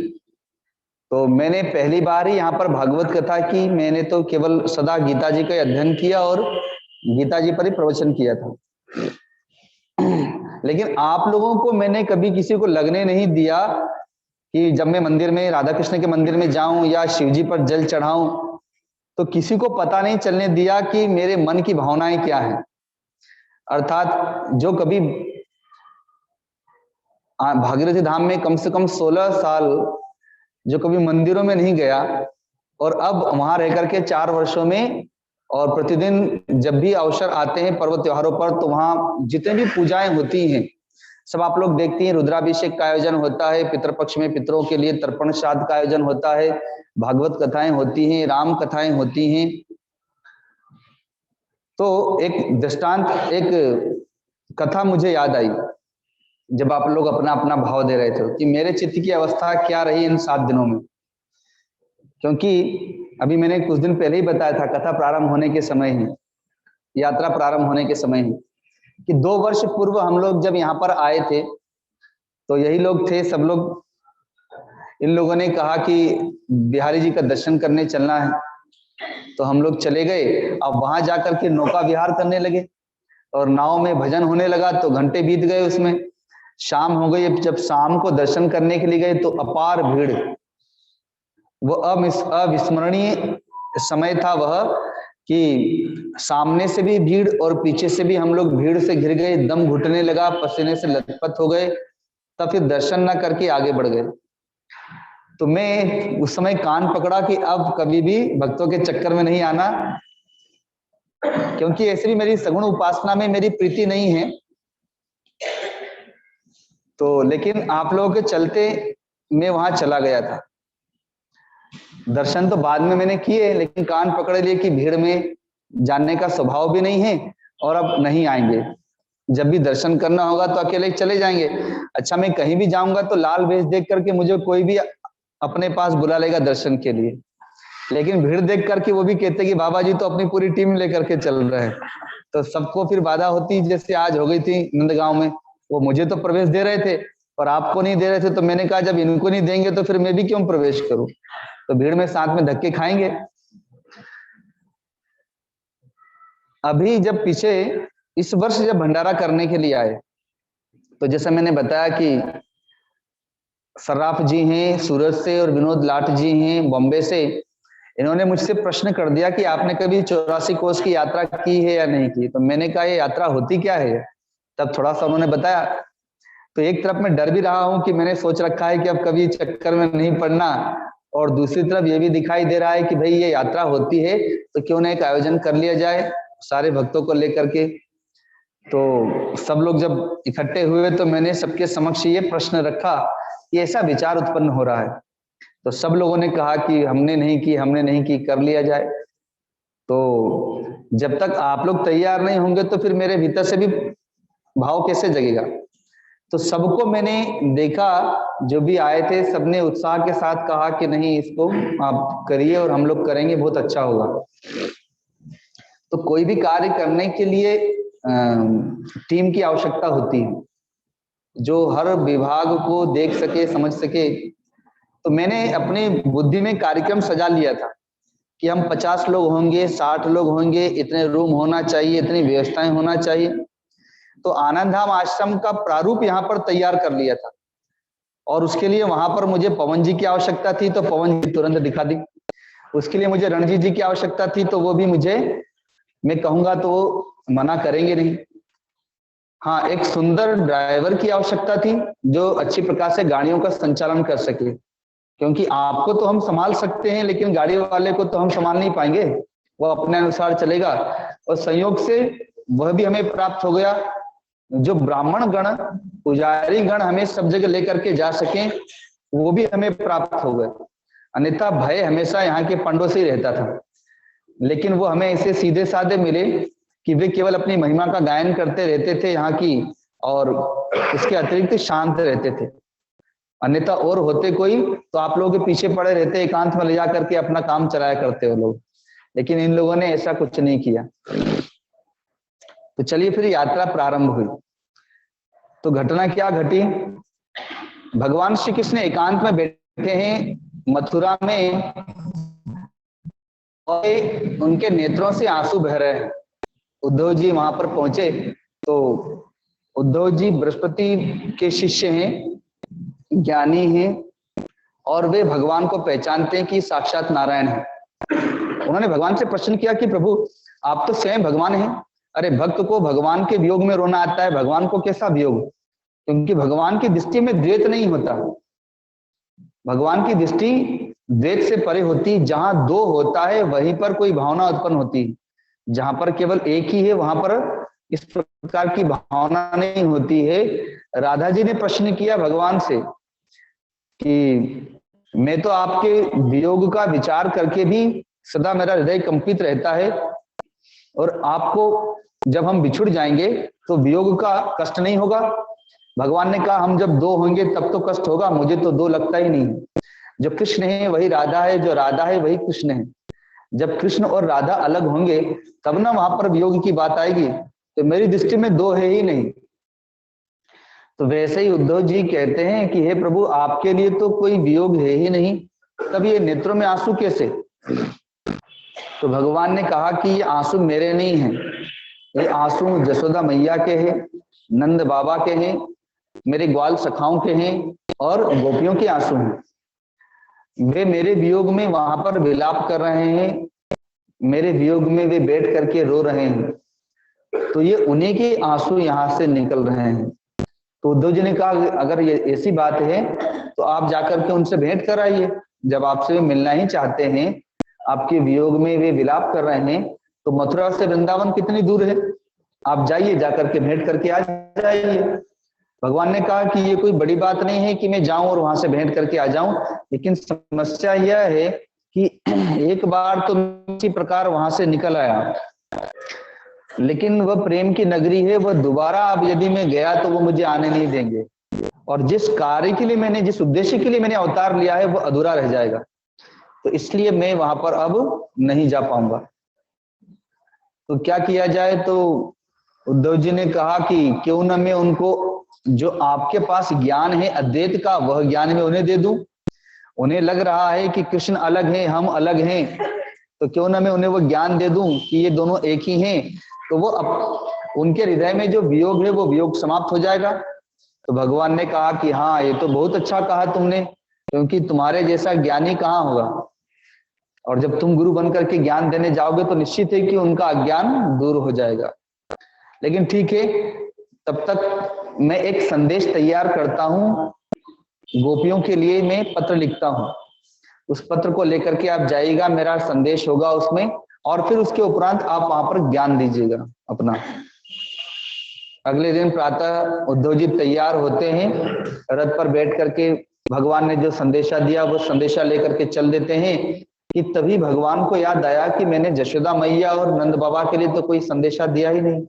तो मैंने पहली बार ही यहाँ पर भागवत कथा की। मैंने तो केवल सदा गीता जी का अध्ययन किया और गीता जी पर ही प्रवचन किया था, लेकिन आप लोगों को मैंने कभी किसी को लगने नहीं दिया कि जब मैं मंदिर में, राधा कृष्ण के मंदिर में जाऊं या शिव जी पर जल चढ़ाऊं, तो किसी को पता नहीं चलने दिया कि मेरे मन की भावनाएं क्या हैं। अर्थात जो कभी भागीरथी धाम में कम से कम 16 साल जो कभी मंदिरों में नहीं गया, और अब वहां रह करके 4 वर्षों में और प्रतिदिन जब भी अवसर आते हैं पर्व त्योहारों पर, तो वहां जितने भी पूजाएं होती हैं सब आप लोग देखती हैं। रुद्राभिषेक का आयोजन होता है, पितृपक्ष में पितरों के लिए तर्पण श्राद्ध का आयोजन होता है, भागवत कथाएं होती हैं, राम कथाएं होती हैं। तो एक दृष्टांत, एक कथा मुझे याद आई जब आप लोग अपना अपना भाव दे रहे थे कि मेरे चित्त की अवस्था क्या रही इन 7 दिनों में। क्योंकि अभी मैंने कुछ दिन पहले ही बताया था, कथा प्रारंभ होने के समय ही, यात्रा प्रारंभ होने के समय ही, कि 2 वर्ष पूर्व हम लोग जब यहाँ पर आए थे तो यही लोग थे, सब लोग, इन लोगों ने कहा कि बिहारी जी का दर्शन करने चलना है। तो हम लोग चले गए। अब वहां जाकर के नौका विहार करने लगे और नाव में भजन होने लगा, तो घंटे बीत गए उसमें, शाम हो गई। जब शाम को दर्शन करने के लिए गए तो अपार भीड़, वो अविस्मरणीय समय था वह, कि सामने से भी भीड़ और पीछे से भी हम लोग भीड़ से घिर गए, दम घुटने लगा, पसीने से लथपथ हो गए, तब फिर दर्शन ना करके आगे बढ़ गए। तो मैं उस समय कान पकड़ा कि अब कभी भी भक्तों के चक्कर में नहीं आना, क्योंकि ऐसे भी मेरी सगुण उपासना में मेरी प्रीति नहीं है। तो लेकिन आप लोगों के चलते मैं वहां चला गया था। दर्शन तो बाद में मैंने किए, लेकिन कान पकड़ लिए कि भीड़ में जानने का स्वभाव भी नहीं है और अब नहीं आएंगे। जब भी दर्शन करना होगा तो अकेले चले जाएंगे। अच्छा, मैं कहीं भी जाऊंगा तो लाल वेश देख करके मुझे कोई भी अपने पास बुला लेगा दर्शन के लिए, लेकिन भीड़ देख करके वो भी कहते कि बाबा जी तो अपनी पूरी टीम लेकर के चल रहे हैं। तो सबको फिर बाधा होती, जैसे आज हो गई थी नंदगांव में। वो मुझे तो प्रवेश दे रहे थे और आपको नहीं दे रहे थे, तो मैंने कहा जब इनको नहीं देंगे तो फिर मैं भी क्यों प्रवेश करूं। तो भीड़ में साथ में धक्के खाएंगे। अभी जब पीछे इस वर्ष जब भंडारा करने के लिए आए, तो जैसे मैंने बताया कि सर्राफ जी हैं सूरत से और विनोद लाट जी हैं बॉम्बे से। इन्होंने मुझसे प्रश्न कर दिया कि आपने कभी 84 कोस की यात्रा की है या नहीं की। तो मैंने कहा ये यात्रा होती क्या है, तब थोड़ा सा उन्होंने बताया। तो एक तरफ मैं डर भी रहा हूं कि मैंने सोच रखा है कि अब कभी चक्कर में नहीं पड़ना, और दूसरी तरफ ये भी दिखाई दे रहा है कि भाई ये यात्रा होती है तो क्यों ना एक आयोजन कर लिया जाए सारे भक्तों को लेकर के। तो सब लोग जब इकट्ठे हुए तो मैंने सबके समक्ष ये प्रश्न रखा कि ऐसा विचार उत्पन्न हो रहा है। तो सब लोगों ने कहा कि हमने नहीं की, कर लिया जाए। तो जब तक आप लोग तैयार नहीं होंगे तो फिर मेरे भीतर से भी भाव कैसे जगेगा। तो सबको मैंने देखा, जो भी आए थे सबने उत्साह के साथ कहा कि नहीं इसको आप करिए और हम लोग करेंगे, बहुत अच्छा होगा। तो कोई भी कार्य करने के लिए टीम की आवश्यकता होती है, जो हर विभाग को देख सके, समझ सके। तो मैंने अपनी बुद्धि में कार्यक्रम सजा लिया था कि हम 50 लोग होंगे, 60 लोग होंगे, इतने रूम होना चाहिए, इतनी व्यवस्थाएं होना चाहिए। तो आनंद धाम आश्रम का प्रारूप यहाँ पर तैयार कर लिया था, और उसके लिए वहां पर मुझे पवन जी की आवश्यकता थी, तो पवन जी तुरंत दिखा दी। उसके लिए मुझे रणजीत जी की आवश्यकता थी, तो वो भी मुझे, मैं कहूंगा तो वो मना करेंगे नहीं। हाँ, एक सुंदर ड्राइवर की आवश्यकता थी जो अच्छी प्रकार से गाड़ियों का संचालन कर सके, क्योंकि आपको तो हम संभाल सकते हैं लेकिन गाड़ी वाले को तो हम संभाल नहीं पाएंगे, वो अपने अनुसार चलेगा। और संयोग से वह भी हमें प्राप्त हो गया, जो ब्राह्मण गण, पुजारी गण हमें सब जगह लेकर के जा सके, वो भी हमें प्राप्त हो गए। अन्यथा भय हमेशा यहाँ के पंडों से ही रहता था, लेकिन वो हमें ऐसे सीधे साधे मिले कि वे केवल अपनी महिमा का गायन करते रहते थे यहाँ की, और उसके अतिरिक्त शांत रहते थे। अन्यथा और होते कोई तो आप लोगों के पीछे पड़े रहते, एकांत में ले जा करके अपना काम चलाया करते वो लोग, लेकिन इन लोगों ने ऐसा कुछ नहीं किया। तो चलिए फिर यात्रा प्रारंभ हुई। तो घटना क्या घटी, भगवान श्री कृष्ण एकांत में बैठे हैं मथुरा में, और उनके नेत्रों से आंसू बह रहे हैं। उद्धव जी वहां पर पहुंचे, तो उद्धव जी बृहस्पति के शिष्य हैं, ज्ञानी हैं, और वे भगवान को पहचानते हैं कि साक्षात नारायण है। उन्होंने भगवान से प्रश्न किया कि प्रभु आप तो स्वयं भगवान हैं, अरे भक्त को भगवान के वियोग में रोना आता है, भगवान को कैसा वियोग, क्योंकि भगवान की दृष्टि में द्वैत नहीं होता। भगवान की दृष्टि द्वैत से परे होती, जहां दो होता है वहीं पर कोई भावना उत्पन्न होती है, जहां पर केवल एक ही है वहां पर इस प्रकार की भावना नहीं होती है। राधा जी ने प्रश्न किया भगवान से कि मैं तो आपके वियोग का विचार करके भी सदा मेरा हृदय कंपित रहता है, और आपको जब हम बिछुड़ जाएंगे तो वियोग का कष्ट नहीं होगा। भगवान ने कहा हम जब दो होंगे तब तो कष्ट होगा, मुझे तो दो लगता ही नहीं। जो कृष्ण है वही राधा है, जो राधा है वही कृष्ण है। जब कृष्ण और राधा अलग होंगे तब ना वहां पर वियोग की बात आएगी, तो मेरी दृष्टि में दो है ही नहीं। तो वैसे ही उद्धव जी कहते हैं कि हे प्रभु आपके लिए तो कोई वियोग है ही नहीं, तब ये नेत्रों में आंसू कैसे। तो भगवान ने कहा कि ये आंसू मेरे नहीं हैं, ये आंसू जसोदा मैया के हैं, नंद बाबा के हैं, मेरे ग्वाल सखाओं के हैं और गोपियों के आंसू हैं। वे मेरे वियोग में वहां पर विलाप कर रहे हैं, मेरे वियोग में वे बैठ करके रो रहे हैं, तो ये उन्हीं के आंसू यहाँ से निकल रहे हैं। तो उद्धव जी ने कहा अगर ये ऐसी बात है तो आप जाकर के उनसे भेंट कराइए, जब आपसे वे मिलना ही चाहते हैं, आपके वियोग में वे विलाप कर रहे हैं, तो मथुरा से वृंदावन कितनी दूर है, आप जाइए, जाकर के भेंट करके आ जाइए। भगवान ने कहा कि ये कोई बड़ी बात नहीं है कि मैं जाऊं और वहां से भेंट करके आ जाऊं, लेकिन समस्या यह है कि एक बार तो इसी प्रकार वहां से निकल आया, लेकिन वह प्रेम की नगरी है, वह दोबारा अब यदि मैं गया तो वो मुझे आने नहीं देंगे, और जिस कार्य के लिए मैंने, जिस उद्देश्य के लिए मैंने अवतार लिया है, वो अधूरा रह जाएगा। तो इसलिए मैं वहां पर अब नहीं जा पाऊंगा। तो क्या किया जाए? तो उद्धव जी ने कहा कि क्यों न मैं उनको जो आपके पास ज्ञान है अद्वैत का, वह ज्ञान मैं उन्हें दे दूं। उन्हें लग रहा है कि कृष्ण अलग है, हम अलग हैं, तो क्यों ना मैं उन्हें वो ज्ञान दे दूं कि ये दोनों एक ही हैं, तो वो उनके हृदय में जो वियोग है वो वियोग समाप्त हो जाएगा। तो भगवान ने कहा कि हाँ, ये तो बहुत अच्छा कहा तुमने, क्योंकि तुम्हारे जैसा ज्ञानी कहाँ होगा, और जब तुम गुरु बन करके ज्ञान देने जाओगे तो निश्चित है कि उनका अज्ञान दूर हो जाएगा। लेकिन ठीक है, तब तक मैं एक संदेश तैयार करता हूं, गोपियों के लिए मैं पत्र लिखता हूं, उस पत्र को लेकर के आप जाइएगा, मेरा संदेश होगा उसमें, और फिर उसके उपरांत आप वहां पर ज्ञान दीजिएगा अपना। अगले दिन प्रातः उद्धव जी तैयार होते हैं, रथ पर बैठ करके भगवान ने जो संदेशा दिया वो संदेशा लेकर के चल देते हैं, कि तभी भगवान को याद आया कि मैंने जशोदा मैया और नंद बाबा के लिए तो कोई संदेशा दिया ही नहीं।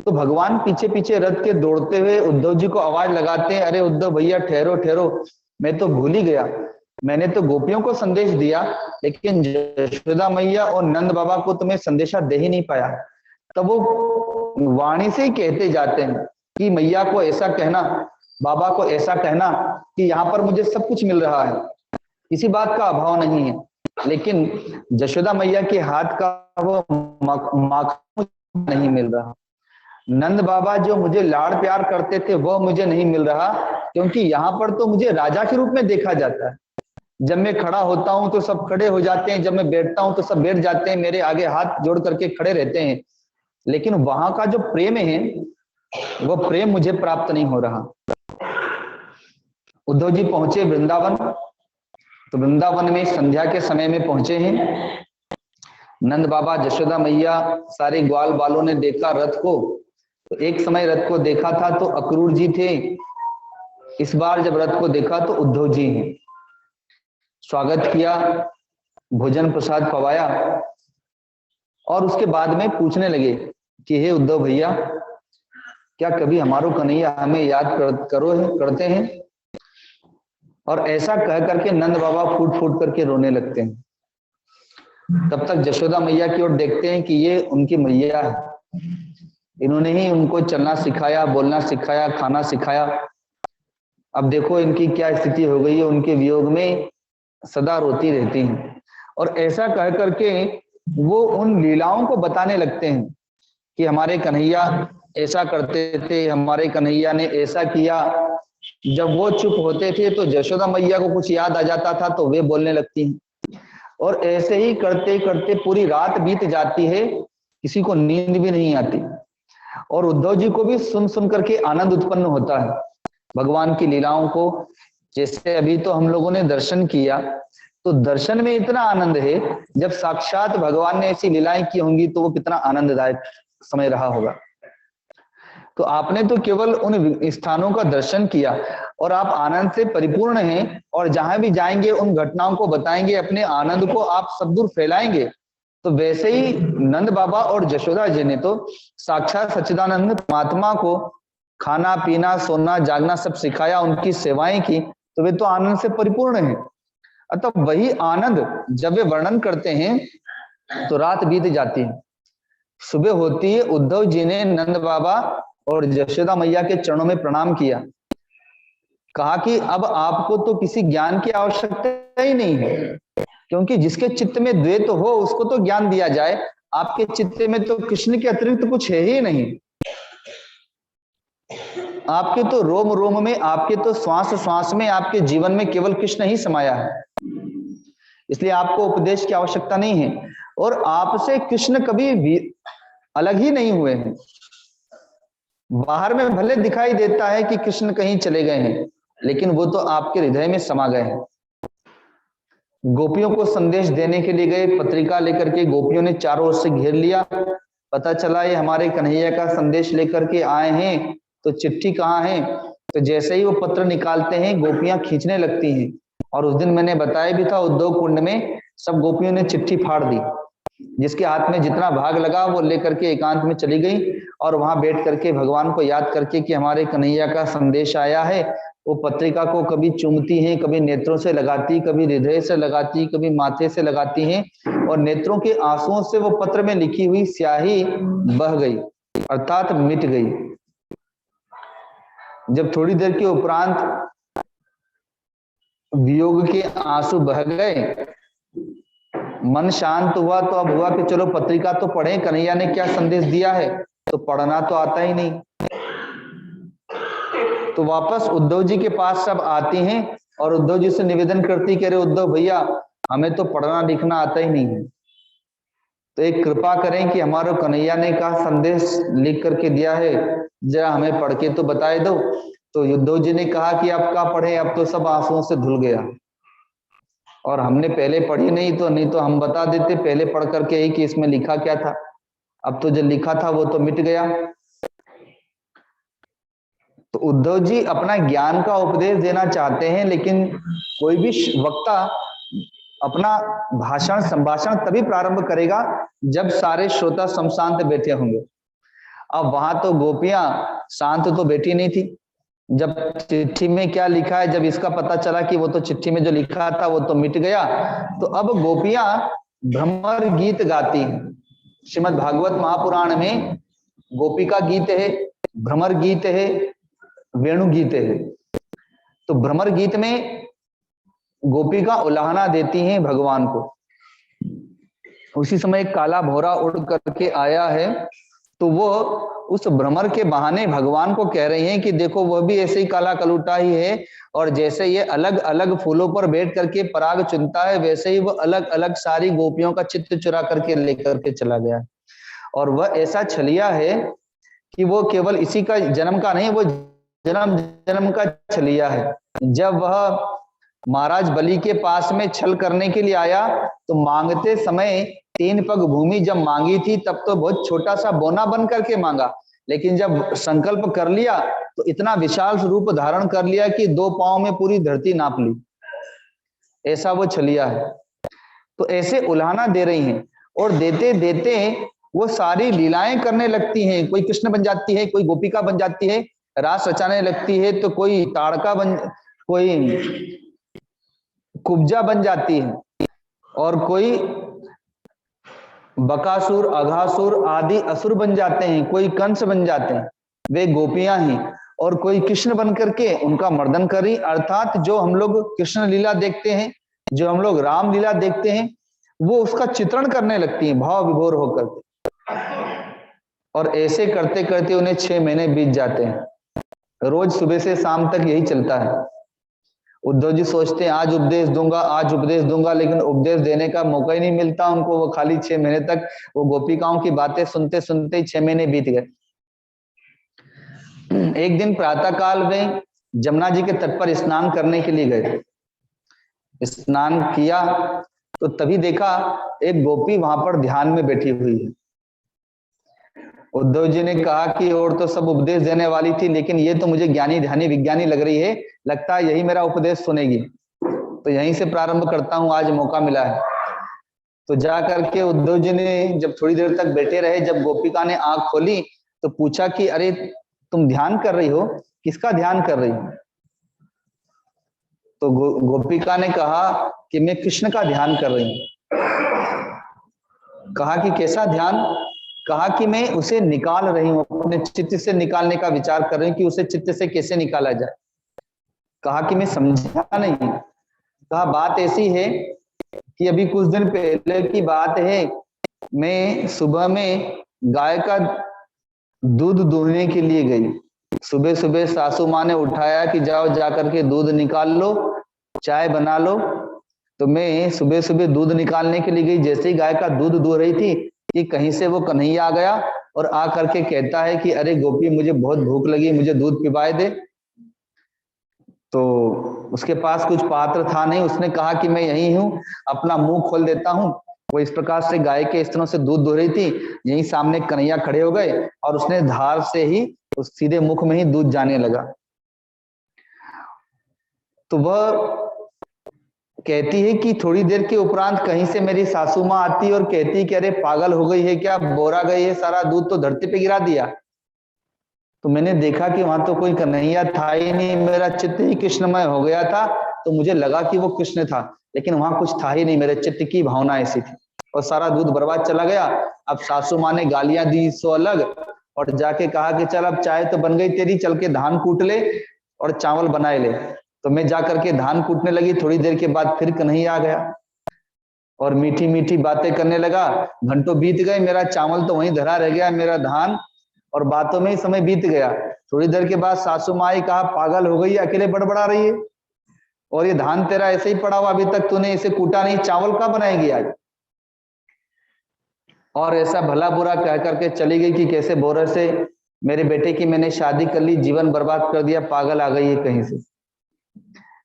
तो भगवान पीछे पीछे रथ के दौड़ते हुए उद्धव जी को आवाज लगाते हैं, अरे उद्धव भैया ठहरो ठहरो, मैं तो भूल ही गया, मैंने तो गोपियों को संदेश दिया, लेकिन जशोदा मैया और नंद बाबा को तो मैं संदेशा दे ही नहीं पाया। तब वो वाणी से ही कहते जाते हैं कि मैया को ऐसा कहना, बाबा को ऐसा कहना कि यहाँ पर मुझे सब कुछ मिल रहा है, किसी बात का अभाव नहीं है, लेकिन जशोदा मैया के हाथ का वो माखन नहीं मिल रहा। नंद बाबा जो मुझे लाड़ प्यार करते थे वो मुझे नहीं मिल रहा, क्योंकि यहाँ पर तो मुझे राजा के रूप में देखा जाता है। जब मैं खड़ा होता हूं तो सब खड़े हो जाते हैं, जब मैं बैठता हूं तो सब बैठ जाते हैं, मेरे आगे हाथ जोड़ करके खड़े रहते हैं, लेकिन वहां का जो प्रेम है वो प्रेम मुझे प्राप्त नहीं हो रहा। उद्धव जी पहुंचे वृंदावन, तो वृंदावन में संध्या के समय में पहुंचे हैं। नंद बाबा, जशोदा मैया, सारे ग्वाल बालों ने देखा रथ को, तो एक समय रथ को देखा था तो अक्रूर जी थे, इस बार जब रथ को देखा तो उद्धव जी हैं। स्वागत किया, भोजन प्रसाद पवाया, और उसके बाद में पूछने लगे कि हे उद्धव भैया, क्या कभी हमारो कन्हैया हमें याद करते हैं? और ऐसा कह करके नंद बाबा फूट फूट करके रोने लगते हैं। तब तक जशोदा मैया की ओर देखते हैं कि ये उनकी मैया है, इन्होंने ही उनको चलना सिखाया, बोलना सिखाया, खाना सिखाया। अब देखो इनकी क्या स्थिति हो गई है, उनके वियोग में सदा रोती रहती हैं। और ऐसा कह करके वो उन लीलाओं को बताने लगते हैं कि हमारे कन्हैया ऐसा करते थे, हमारे कन्हैया ने ऐसा किया। जब वो चुप होते थे तो जशोदा मैया को कुछ याद आ जाता था तो वे बोलने लगती हैं, और ऐसे ही करते करते पूरी रात बीत जाती है, किसी को नींद भी नहीं आती। और उद्धव जी को भी सुन सुन करके आनंद उत्पन्न होता है भगवान की लीलाओं को। जैसे अभी तो हम लोगों ने दर्शन किया, तो दर्शन में इतना आनंद है, जब साक्षात भगवान ने ऐसी लीलाएं की होंगी तो वो कितना आनंददायक समय रहा होगा। तो आपने तो केवल उन स्थानों का दर्शन किया और आप आनंद से परिपूर्ण हैं, और जहां भी जाएंगे उन घटनाओं को बताएंगे, अपने आनंद को आप सब दूर फैलाएंगे। तो वैसे ही नंद बाबा और जशोदा जी ने तो साक्षात सच्चिदानंद परमात्मा को खाना पीना सोना जागना सब सिखाया, उनकी सेवाएं की, तो वे तो आनंद से परिपूर्ण हैं। अतः वही आनंद जब वे वर्णन करते हैं तो रात बीत जाती है, सुबह होती है। उद्धव जी ने नंद बाबा और जशोदा मैया के चरणों में प्रणाम किया, कहा कि अब आपको तो किसी ज्ञान की आवश्यकता ही नहीं है, क्योंकि जिसके चित्त में द्वैत हो उसको तो ज्ञान दिया जाए, आपके चित्त में तो कृष्ण के अतिरिक्त कुछ है ही नहीं। आपके तो रोम रोम में, आपके तो श्वास श्वास में, आपके जीवन में केवल कृष्ण ही समाया है, इसलिए आपको उपदेश की आवश्यकता नहीं है। और आपसे कृष्ण कभी भी अलग ही नहीं हुए हैं। बाहर में भले दिखाई देता है कि कृष्ण कहीं चले गए हैं, लेकिन वो तो आपके हृदय में समा गए हैं। गोपियों को संदेश देने के लिए गए, पत्रिका लेकर के गोपियों ने चारों ओर से घेर लिया। पता चला ये हमारे कन्हैया का संदेश लेकर के आए हैं, तो चिट्ठी कहाँ है? तो जैसे ही वो पत्र निकालते हैं, गोपियां खींचने लगती हैं। और उस दिन मैंने बताया भी था, उद्योग कुंड में सब गोपियों ने चिट्ठी फाड़ दी। जिसके हाथ में जितना भाग लगा वो लेकर के एकांत में चली गई और वहां बैठ करके भगवान को याद करके कि हमारे कन्हैया का संदेश आया है, वो पत्रिका को कभी चूमती हैं, कभी नेत्रों से लगाती, कभी हृदय से लगाती, कभी माथे से लगाती हैं, और नेत्रों के आंसुओं से वो पत्र में लिखी हुई स्याही बह गई, अर्थात मिट गई। जब थोड़ी देर के उपरांत वियोग के आंसू बह गए, मन शांत हुआ, तो अब हुआ कि चलो पत्रिका तो पढ़ें, कन्हैया ने क्या संदेश दिया है। तो पढ़ना तो आता ही नहीं। तो वापस उद्धव जी के पास सब आती हैं और उद्धव जी से निवेदन करती, कह रहे उद्धव भैया हमें तो पढ़ना लिखना आता ही नहीं है, तो एक कृपा करें कि हमारे कन्हैया ने कहा संदेश लिख करके दिया है, जरा हमें पढ़ के तो बताए दो। तो उद्धव जी ने कहा कि आप क्या पढ़े, अब तो सब आंसुओं से धुल गया, और हमने पहले पढ़ी नहीं तो हम बता देते पहले पढ़ करके ही कि इसमें लिखा क्या था। अब तो जो लिखा था वो तो मिट गया। तो उद्धव जी अपना ज्ञान का उपदेश देना चाहते हैं, लेकिन कोई भी वक्ता अपना भाषण संभाषण तभी प्रारंभ करेगा जब सारे श्रोता समशांत बैठे होंगे। अब वहां तो गोपियां शांत तो बैठी नहीं थी। जब चिट्ठी में क्या लिखा है, जब इसका पता चला कि वो तो चिट्ठी में जो लिखा था वो तो मिट गया, तो अब गोपियां भ्रमर गीत गाती हैं। श्रीमद् भागवत महापुराण में गोपिका गीत है, भ्रमर गीत है, वेणु गीत है। तो भ्रमर गीत में गोपिका उलाहना देती हैं भगवान को। उसी समय एक काला भौरा उड़ करके आया है, तो वो उस भ्रमर के बहाने भगवान को कह रही हैं कि देखो वह भी ऐसे ही काला कलूटा ही है, और जैसे ये अलग अलग फूलों पर बैठ करके पराग चुनता है, वैसे ही वो अलग अलग सारी गोपियों का चित्त चुरा करके लेकर के चला गया। और वह ऐसा छलिया है कि वो केवल इसी का जन्म का नहीं, वो जन्म जन्म का छलिया है। जब वह महाराज बलि के पास में छल करने के लिए आया, तो मांगते समय 3 पग भूमि जब मांगी थी तब तो बहुत छोटा सा बोना बन करके मांगा, लेकिन जब संकल्प कर लिया तो इतना विशाल रूप धारण कर लिया कि 2 पांव में पूरी धरती नाप ली। ऐसा वो छलिया है। तो ऐसे उलाहना दे रही हैं, और देते देते वो सारी लीलाएं करने लगती हैं। कोई कृष्ण बन जाती है, कोई गोपिका बन जाती है, रास रचाने लगती है, तो कोई ताड़का बन, कोई कुब्जा बन जाती है, और कोई बकासुर, अघासुर आदि असुर बन जाते हैं, कोई कंस बन जाते हैं, वे गोपियां ही, और कोई कृष्ण बन करके उनका मर्दन कर रही। अर्थात जो हम लोग कृष्ण लीला देखते हैं, जो हम लोग राम लीला देखते हैं, वो उसका चित्रण करने लगती हैं भाव विभोर होकर। और ऐसे करते करते उन्हें 6 महीने बीत जाते हैं। रोज सुबह से शाम तक यही चलता है। उद्धव जी सोचते हैं आज उपदेश दूंगा, आज उपदेश दूंगा, लेकिन उपदेश देने का मौका ही नहीं मिलता उनको। वो खाली 6 महीने तक वो गोपिकाओं की बातें सुनते सुनते ही 6 महीने बीत गए। एक दिन प्रातः काल में जमुना जी के तट पर स्नान करने के लिए गए। स्नान किया तो तभी देखा एक गोपी वहां पर ध्यान में बैठी हुई है। उद्धव जी ने कहा कि और तो सब उपदेश देने वाली थी, लेकिन ये तो मुझे ज्ञानी ध्यानी विज्ञानी लग रही है, लगता है यही मेरा उपदेश सुनेगी, तो यहीं से प्रारंभ करता हूं, आज मौका मिला है। तो जा करके उद्धव जी ने जब थोड़ी देर तक बैठे रहे, जब गोपिका ने आंख खोली तो पूछा कि अरे तुम ध्यान कर रही हो, किसका ध्यान कर रही हो? तो गोपिका ने कहा कि मैं कृष्ण का ध्यान कर रही हूं। कहा कि कैसा ध्यान? कहा कि मैं उसे निकाल रही हूं, अपने चित्त से निकालने का विचार कर रही हूं कि उसे चित्त से कैसे निकाला जाए। कहा कि मैं समझा नहीं। कहा बात ऐसी है कि अभी कुछ दिन पहले की बात है, मैं सुबह में गाय का दूध दूहने के लिए गई। सुबह सुबह सासू माँ ने उठाया कि जाओ जा करके दूध निकाल लो, चाय बना लो। तो मैं सुबह सुबह दूध निकालने के लिए गई, जैसे ही गाय का दूध दुह रही थी कि कहीं से वो कन्हैया आ गया और आ करके कहता है कि अरे गोपी मुझे बहुत भूख लगी, मुझे दूध पिवाए दे। तो उसके पास कुछ पात्र था नहीं, उसने कहा कि मैं यही हूँ, अपना मुंह खोल देता हूँ। वो इस प्रकार से गाय के स्तनों से दूध दुह रही थी, यहीं सामने कन्हैया खड़े हो गए और उसने धार से ही उस सीधे मुख में ही दूध जाने लगा। तो वह कहती है कि थोड़ी देर के उपरांत कहीं से मेरी सासू माँ आती और कहती कि अरे पागल हो गई है क्या, बोरा गई है, सारा दूध तो धरती पे गिरा दिया। तो मैंने देखा कि वहां तो कोई कन्हैया था ही नहीं, मेरा चित्त ही कृष्णमय हो गया था। तो मुझे लगा कि वो कृष्ण था, लेकिन वहां कुछ था ही नहीं, मेरे चित्त की भावना ऐसी थी और सारा दूध बर्बाद चला गया। अब सासू माँ ने गालियां दी सो अलग, और जाके कहा कि चल अब चाय तो बन गई तेरी, चल के धान कूट ले और चावल बनाए ले। तो मैं जाकर के धान कूटने लगी, थोड़ी देर के बाद फिर कन्हैया आ गया और मीठी मीठी बातें करने लगा। घंटों बीत गए, मेरा चावल तो वहीं धरा रह गया, मेरा धान, और बातों में ही समय बीत गया। थोड़ी देर के बाद सासू माँ कहा पागल हो गई, अकेले बड़बड़ा रही है और ये धान तेरा ऐसे ही पड़ा हुआ, अभी तक तूने इसे कूटा नहीं, चावल कहाँ बनाएगी आज। और ऐसा भला बुरा कह करके चली गई कि कैसे बोरे से मेरे बेटे की मैंने शादी कर ली, जीवन बर्बाद कर दिया, पागल आ गई है कहीं से,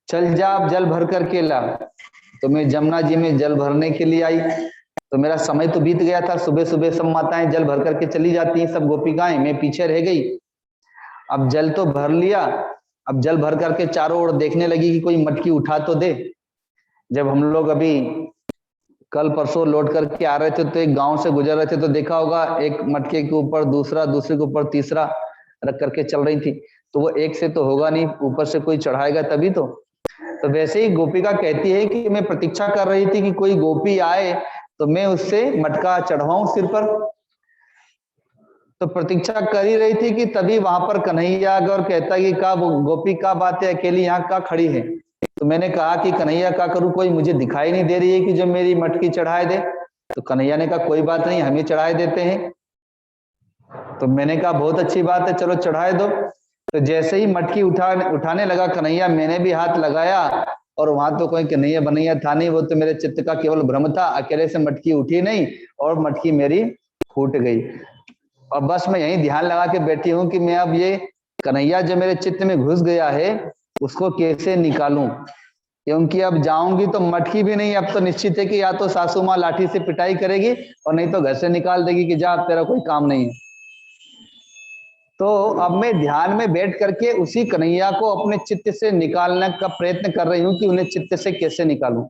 चल जा अब जल भर करके ला। तो मैं जमुना जी में जल भरने के लिए आई, तो मेरा समय तो बीत गया था। सुबह सुबह सब माताएं जल भर करके चली जाती हैं, सब गोपिकाएं, मैं पीछे रह गई। अब जल तो भर लिया, अब जल भर करके चारों ओर देखने लगी कि कोई मटकी उठा तो दे। जब हम लोग अभी कल परसों लौट करके आ रहे थे तो एक गांव से गुजर रहे थे, तो देखा होगा एक मटके के ऊपर दूसरा, दूसरे के ऊपर तीसरा रख करके चल रही थी। तो वो एक से तो होगा नहीं, ऊपर से कोई चढ़ाएगा तभी तो। तो वैसे ही गोपिका कहती है कि मैं प्रतीक्षा कर रही थी कि कोई गोपी आए तो मैं उससे मटका चढ़वाऊं सिर पर। तो प्रतीक्षा कर ही रही थी कि तभी वहां पर कन्हैया आ गया और कहता कि का गोपी का बात है, अकेली यहाँ का खड़ी है। तो मैंने कहा कि कन्हैया का करूं, कोई मुझे दिखाई नहीं दे रही है कि जो मेरी मटकी चढ़ाए दे। तो कन्हैया ने कहा कोई बात नहीं, हम ही चढ़ाए देते हैं। तो मैंने कहा बहुत अच्छी बात है, चलो चढ़ाए दो। तो जैसे ही मटकी उठाने लगा कन्हैया, मैंने भी हाथ लगाया और वहां तो कोई कन्हैया बनैया था नहीं, वो तो मेरे चित्त का केवल भ्रम था, अकेले से मटकी उठी नहीं और मटकी मेरी फूट गई। और बस मैं यही ध्यान लगा के बैठी हूं कि मैं अब ये कन्हैया जो मेरे चित्त में घुस गया है उसको कैसे निकालूं, क्योंकि अब जाऊंगी तो मटकी भी नहीं, अब तो निश्चित है कि या तो सासू माँ लाठी से पिटाई करेगी और नहीं तो घर से निकाल देगी कि जा अब तेरा कोई काम नहीं है। तो अब मैं ध्यान में बैठ करके उसी कन्हैया को अपने चित्त से निकालने का प्रयत्न कर रही हूं कि उन्हें चित्त से कैसे निकालूं।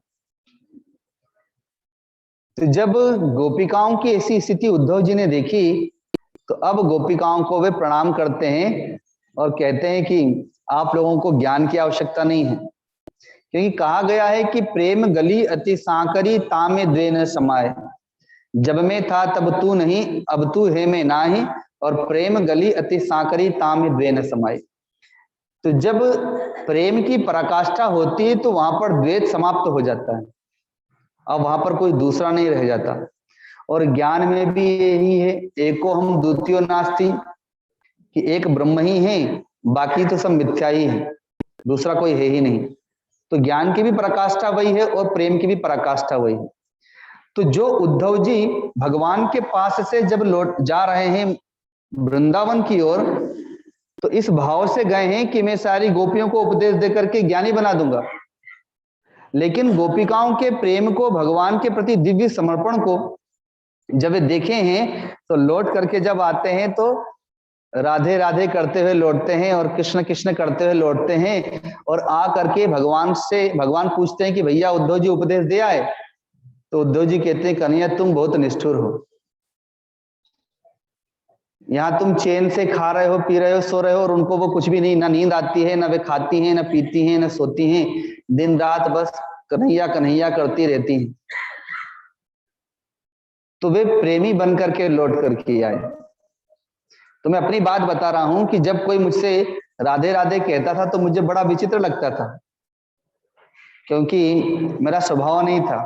तो जब गोपिकाओं की ऐसी स्थिति उद्धव जी ने देखी तो अब गोपिकाओं को वे प्रणाम करते हैं और कहते हैं कि आप लोगों को ज्ञान की आवश्यकता नहीं है, क्योंकि कहा गया है कि प्रेम गली अति सांकरी तामे द्वे न समाये। जब मैं था तब तू नहीं, अब तू है मैं नाही, और प्रेम गली अति सांकरी तामे द्वे न समाये। तो जब प्रेम की पराकाष्ठा होती है तो वहां पर द्वैत समाप्त हो जाता है, अब वहां पर कोई दूसरा नहीं रह जाता। और ज्ञान में भी यही है, एको हम द्वितीयो नास्ति, कि एक ब्रह्म ही है, बाकी तो सब मिथ्या ही है, दूसरा कोई है ही नहीं। तो ज्ञान की भी पराकाष्ठा वही है और प्रेम की भी पराकाष्ठा वही है। तो जो उद्धव जी भगवान के पास से जब लौट जा रहे हैं वृंदावन की ओर, तो इस भाव से गए हैं कि मैं सारी गोपियों को उपदेश देकर के ज्ञानी बना दूंगा। लेकिन गोपिकाओं के प्रेम को, भगवान के प्रति दिव्य समर्पण को जब वे देखे हैं तो लौट करके जब आते हैं तो राधे राधे करते हुए लौटते हैं और कृष्ण कृष्ण करते हुए लौटते हैं। और आ करके भगवान पूछते हैं कि भैया उद्धव जी उपदेश दे आए। तो उद्धव जी कहते हैं कन्हैया तुम बहुत निष्ठुर हो, यहाँ तुम चैन से खा रहे हो, पी रहे हो, सो रहे हो, और उनको वो कुछ भी नहीं, ना नींद आती है, ना वे खाती हैं, ना पीती हैं, ना सोती हैं, दिन रात बस कन्हैया कन्हैया करती रहती हैं। तो वे प्रेमी बन करके लौट करके आए। तो मैं अपनी बात बता रहा हूं कि जब कोई मुझसे राधे राधे कहता था तो मुझे बड़ा विचित्र लगता था, क्योंकि मेरा स्वभाव नहीं था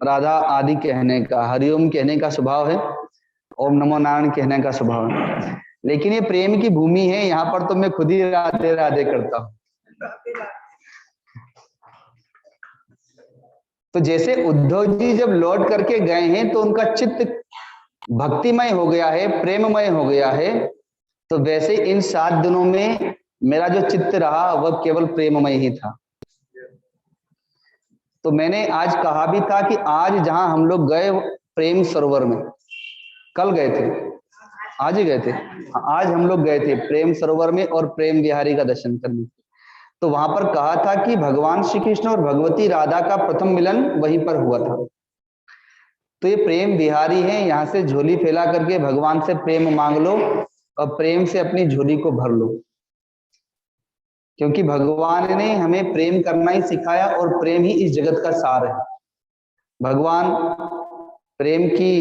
राधा आदि कहने का, हरिओम कहने का स्वभाव है, ओम नमो नारायण कहने का स्वभाव है। लेकिन ये प्रेम की भूमि है, यहाँ पर तो मैं खुद ही राधे राधे करता हूँ। तो जैसे उद्धव जी जब लौट करके गए हैं तो उनका चित्त भक्तिमय हो गया है, प्रेममय हो गया है, तो वैसे इन 7 दिनों में मेरा जो चित्त रहा वह केवल प्रेममय ही था। तो मैंने आज कहा भी था कि आज जहां हम लोग गए प्रेम सरोवर में, कल गए थे, आज ही गए थे, आज हम लोग गए थे प्रेम सरोवर में और प्रेम बिहारी का दर्शन करने। तो वहां पर कहा था कि भगवान श्री कृष्ण और भगवती राधा का प्रथम मिलन वहीं पर हुआ था। तो ये प्रेम बिहारी हैं, यहाँ से झोली फैला करके भगवान से प्रेम मांग लो और प्रेम से अपनी झोली को भर लो, क्योंकि भगवान ने हमें प्रेम करना ही सिखाया और प्रेम ही इस जगत का सार है। भगवान प्रेम की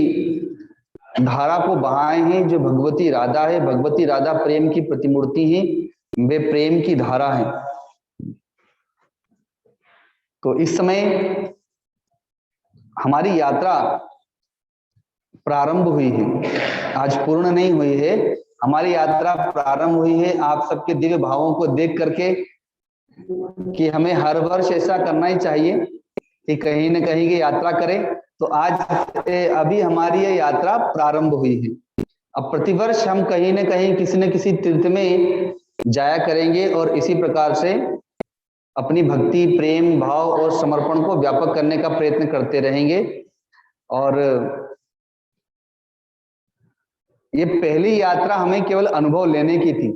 धारा को बहाए हैं, जो भगवती राधा है, भगवती राधा प्रेम की प्रतिमूर्ति है, वे प्रेम की धारा है। तो इस समय हमारी यात्रा प्रारंभ हुई है, आज पूर्ण नहीं हुई है, हमारी यात्रा प्रारंभ हुई है। आप सबके दिव्य भावों को देख करके कि हमें हर वर्ष ऐसा करना ही चाहिए कि कहीं न कहीं की यात्रा करें। तो आज अभी हमारी ये यात्रा प्रारंभ हुई है। अब प्रतिवर्ष हम कहीं न कहीं किसी न किसी तीर्थ में जाया करेंगे और इसी प्रकार से अपनी भक्ति, प्रेम भाव और समर्पण को व्यापक करने का प्रयत्न करते रहेंगे। और ये पहली यात्रा हमें केवल अनुभव लेने की थी,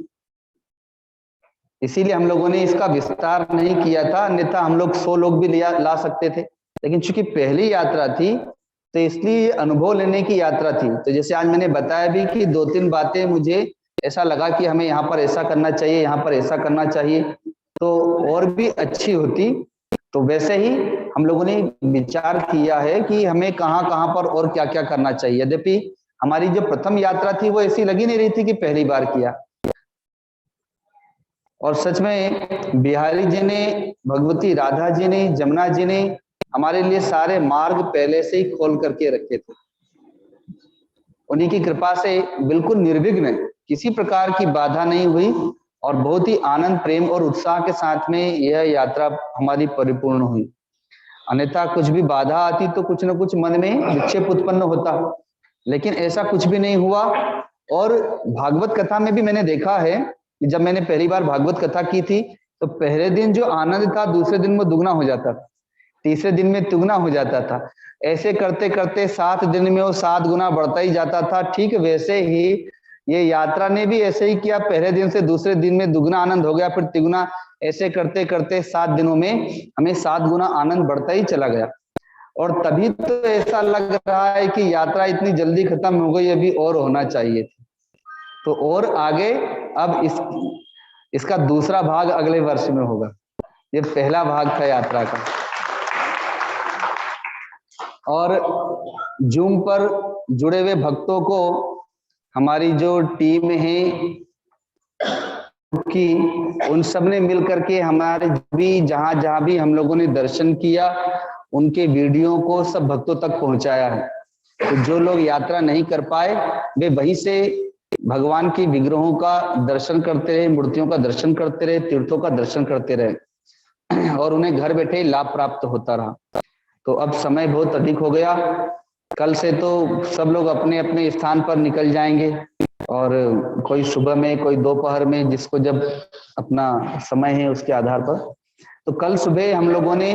इसीलिए हम लोगों ने इसका विस्तार नहीं किया था, अन्यथा हम लोग 100 लोग भी ला सकते थे, लेकिन चूंकि पहली यात्रा थी तो इसलिए अनुभव लेने की यात्रा थी। तो जैसे आज मैंने बताया भी कि 2-3 बातें मुझे ऐसा लगा कि हमें यहाँ पर ऐसा करना चाहिए, यहाँ पर ऐसा करना चाहिए, तो और भी अच्छी होती। तो वैसे ही हम लोगों ने विचार किया है कि हमें कहाँ कहाँ पर और क्या क्या करना चाहिए। यद्यपि हमारी जो प्रथम यात्रा थी वो ऐसी लगी नहीं रही थी कि पहली बार किया, और सच में बिहारी जी ने, भगवती राधा जी ने, जमुना जी ने हमारे लिए सारे मार्ग पहले से ही खोल करके रखे थे। उन्हीं की कृपा से बिल्कुल निर्विघ्न, किसी प्रकार की बाधा नहीं हुई और बहुत ही आनंद, प्रेम और उत्साह के साथ में यह यात्रा हमारी परिपूर्ण हुई। अन्यथा कुछ भी बाधा आती तो कुछ न कुछ मन में विक्षेप उत्पन्न होता, लेकिन ऐसा कुछ भी नहीं हुआ। और भागवत कथा में भी मैंने देखा है कि जब मैंने पहली बार भागवत कथा की थी तो पहले दिन जो आनंद था दूसरे दिन में दुगना हो जाता था, तीसरे दिन में तिगुना हो जाता था। ऐसे करते करते 7 दिन में वो 7 गुना बढ़ता ही जाता था। ठीक वैसे ही ये यात्रा ने भी ऐसे ही किया, पहले दिन से दूसरे दिन में दुगना आनंद हो गया, फिर तिगुना, ऐसे करते करते 7 दिनों में हमें 7 गुना आनंद बढ़ता ही चला गया। और तभी तो ऐसा लग रहा है कि यात्रा इतनी जल्दी खत्म हो गई, अभी और होना चाहिए थी। तो और आगे अब इसका दूसरा भाग अगले वर्ष में होगा। ये पहला भाग था यात्रा का। और जूम पर जुड़े हुए भक्तों को हमारी जो टीम है कि उन सब ने मिल करके हमारे भी जहां भी हम लोगों ने दर्शन किया उनके वीडियो को सब भक्तों तक पहुंचाया है। तो जो लोग यात्रा नहीं कर पाए वे वहीं से भगवान की विग्रहों का दर्शन करते रहे, मूर्तियों का दर्शन करते रहे, तीर्थों का दर्शन करते रहे और उन्हें घर बैठे लाभ प्राप्त होता रहा। तो अब समय बहुत अधिक हो गया, कल से तो सब लोग अपने अपने स्थान पर निकल जाएंगे और कोई सुबह में, कोई दोपहर में, जिसको जब अपना समय है उसके आधार पर। तो कल सुबह हम लोगों ने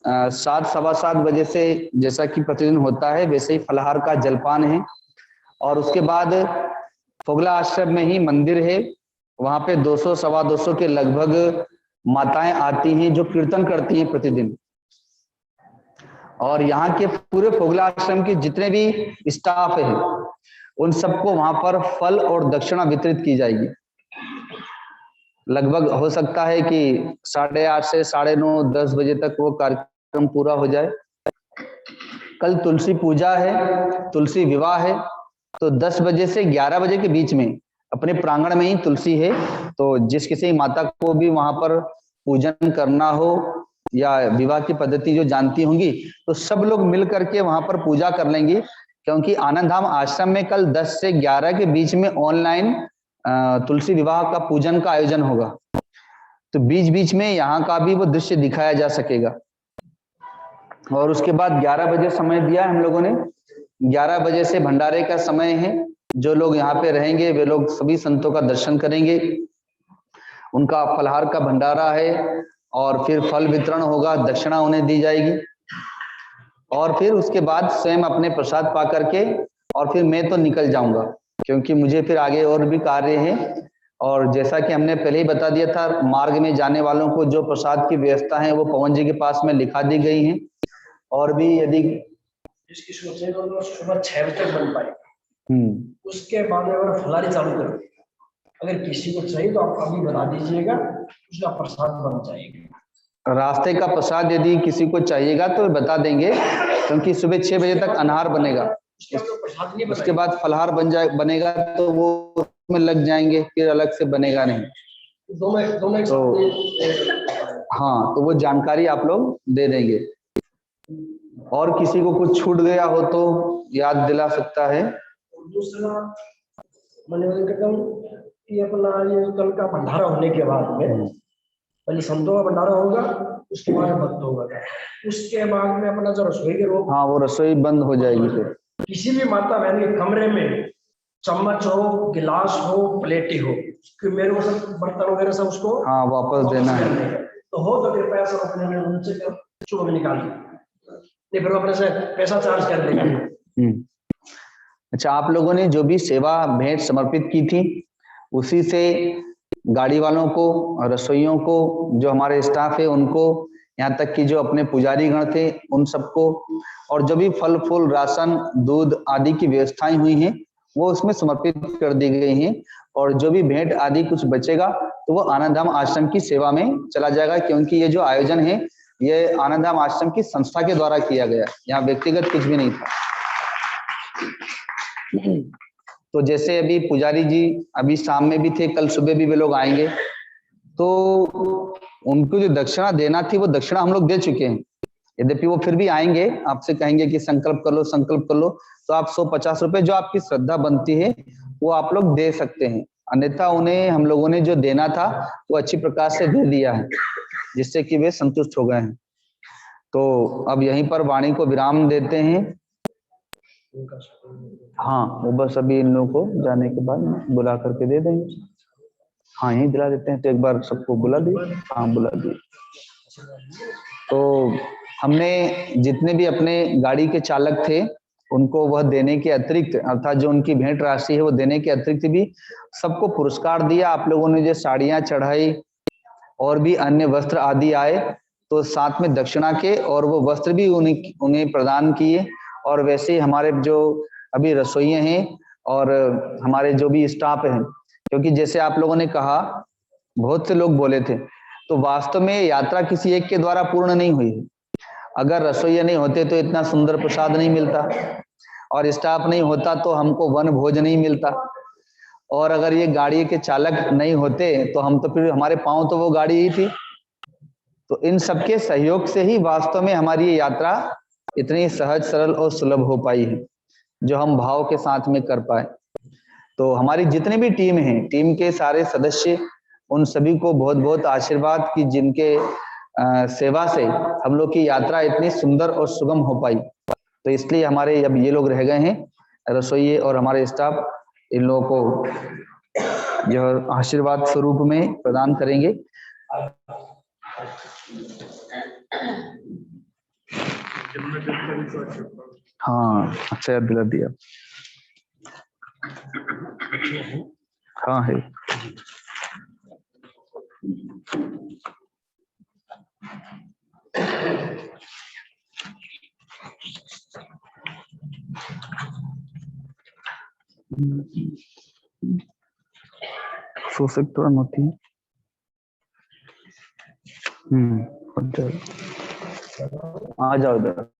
7, सवा 7 बजे से, जैसा कि प्रतिदिन होता है वैसे ही फलाहार का जलपान है और उसके बाद फोगला आश्रम में ही मंदिर है, वहां पे 200, सवा 200 के लगभग माताएं आती हैं जो कीर्तन करती हैं प्रतिदिन। और यहाँ के पूरे फोगला आश्रम के जितने भी स्टाफ है उन सबको वहां पर फल और दक्षिणा वितरित की जाएगी। लगभग हो सकता है कि 8:30 से 9:30, 10 बजे तक वो कार्यक्रम पूरा हो जाए। कल तुलसी पूजा है, तुलसी विवाह है, तो 10 बजे से 11 बजे के बीच में अपने प्रांगण में ही तुलसी है। तो जिस किसी माता को भी वहां पर पूजन करना हो या विवाह की पद्धति जो जानती होंगी तो सब लोग मिल करके वहां पर पूजा कर लेंगी, क्योंकि आनंद धाम आश्रम में कल 10 से 11 के बीच में ऑनलाइन तुलसी विवाह का पूजन का आयोजन होगा। तो बीच बीच में यहाँ का भी वो दृश्य दिखाया जा सकेगा। और उसके बाद 11 बजे समय दिया हम लोगों ने। 11 बजे से भंडारे का समय है। जो लोग यहाँ पे रहेंगे वे लोग सभी संतों का दर्शन करेंगे। उनका फलहार का भंडारा है और फिर फल वितरण होगा, दक्षिणा उन्हें दी जाएगी। और फिर उसके बाद स्वयं अपने प्रसाद पा करके और फिर मैं तो निकल जाऊंगा, क्योंकि मुझे फिर आगे और भी कार्य है। और जैसा कि हमने पहले ही बता दिया था, मार्ग में जाने वालों को जो प्रसाद की व्यवस्था है वो पवन जी के पास में लिखा दी गई है। और भी यदि जिसकी सोचे तो सुबह 6 बजे तक बन पाए, उसके बाद अगर फलारी चालू कर देगा, अगर किसी को चाहिए तो आप अभी बता दीजिएगा, उसका प्रसाद बन जाएगा। रास्ते का प्रसाद यदि किसी को चाहिएगा तो बता देंगे, क्योंकि सुबह 6 बजे तक अनहार बनेगा। उसके बाद फलहार बनेगा तो वो उसमें लग जाएंगे, फिर अलग से बनेगा नहीं। तो हाँ, तो वो जानकारी आप लोग दे देंगे। और किसी को कुछ छूट गया हो तो याद दिला सकता है। दूसरा मैं निवेदन करता हूँ कि अपना ये कल का भंडारा होने के बाद में पहले संतों का भंडारा होगा, उसके बाद भक्त होगा, उसके बाद में अपना जो रसोई के रोग, हाँ वो रसोई बंद हो जाएगी। फिर किसी भी माता बहन के कमरे में चम्मच हो, गिलास हो, प्लेटी हो, मेरे को सब बर्तन वगैरह सब उसको हाँ वापस देना है। तो हो तो कृपया सब अपने उनसे चुप निकाल नहीं, फिर अपने से पैसा चार्ज कर देंगे। अच्छा, आप लोगों ने जो भी सेवा भेंट समर्पित की थी उसी से गाड़ी वालों को, रसोइयों को, जो हमारे स्टाफ है उनको, यहाँ तक कि जो अपने पुजारी गण थे उन सबको, और जो भी फल फूल राशन दूध आदि की व्यवस्थाएं हुई हैं वो उसमें समर्पित कर दी गई हैं। और जो भी भेंट आदि कुछ बचेगा तो वो आनंद धाम आश्रम की सेवा में चला जाएगा, क्योंकि ये जो आयोजन है ये आनंद धाम आश्रम की संस्था के द्वारा किया गया, यहाँ व्यक्तिगत कुछ भी नहीं था। तो जैसे अभी पुजारी जी अभी शाम में भी थे, कल सुबह भी वे लोग आएंगे, तो उनको जो दक्षिणा देना थी वो दक्षिणा हम लोग दे चुके हैं। यद्यपि वो फिर भी आएंगे, आपसे कहेंगे कि संकल्प कर लो संकल्प कर लो, तो आप 150 रुपए जो आपकी श्रद्धा बनती है वो आप लोग दे सकते हैं। अन्यथा उन्हें हम लोगों ने जो देना था वो अच्छी प्रकार से दे दिया है, जिससे कि वे संतुष्ट हो गए हैं। तो अब यहीं पर वाणी को विराम देते हैं। हाँ वो बस अभी इन लोगों को जाने के बाद बुला करके दे देंगे। हाँ यहीं दिला देते हैं। तो एक बार सबको बुला दिए। हाँ बुला दिए। तो हमने जितने भी अपने गाड़ी के चालक थे उनको वह देने के अतिरिक्त, अर्थात जो उनकी भेंट राशि है वो देने के अतिरिक्त भी सबको पुरस्कार दिया। आप लोगों ने जो साड़ियां चढ़ाई और भी अन्य वस्त्र आदि आए, तो साथ में दक्षिणा के और वो वस्त्र भी उन्हें प्रदान किए। और वैसे ही हमारे जो अभी रसोइये हैं और हमारे जो भी स्टाफ हैं, क्योंकि जैसे आप लोगों ने कहा बहुत से लोग बोले थे, तो वास्तव में यात्रा किसी एक के द्वारा पूर्ण नहीं हुई। अगर रसोइये नहीं होते तो इतना सुंदर प्रसाद नहीं मिलता, और स्टाफ नहीं होता तो हमको वन भोज नहीं मिलता, और अगर ये गाड़ी के चालक नहीं होते तो हम तो फिर हमारे पांव तो वो गाड़ी ही थी। तो इन सबके सहयोग से ही वास्तव में हमारी ये यात्रा इतनी सहज सरल और सुलभ हो पाई है, जो हम भाव के साथ में कर पाए। तो हमारी जितने भी टीम है, टीम के सारे सदस्य, उन सभी को बहुत बहुत आशीर्वाद कि जिनके सेवा से हम लोग की यात्रा इतनी सुंदर और सुगम हो पाई। तो इसलिए हमारे अब ये लोग रह गए हैं रसोइये और हमारे स्टाफ, इन लोगों को जो आशीर्वाद स्वरूप में प्रदान करेंगे। हाँ अच्छा याद दिला दिया। हाँ है। सो सकता होती है। आ जाओ इधर।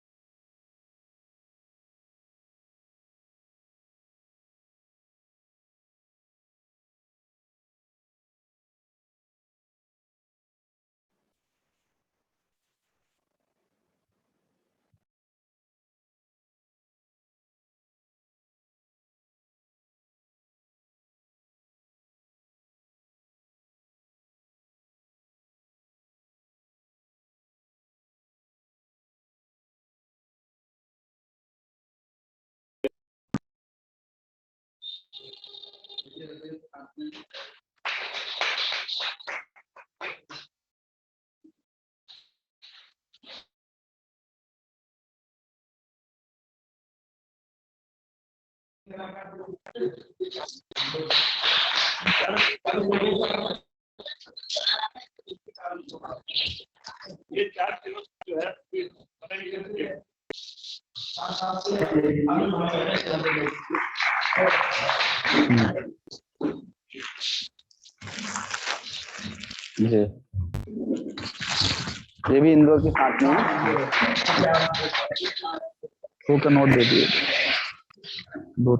ये 4 किलो जो है पता नहीं कैसे जी, ये भी इंदौर के साथ में है। का नोट दे दिए 2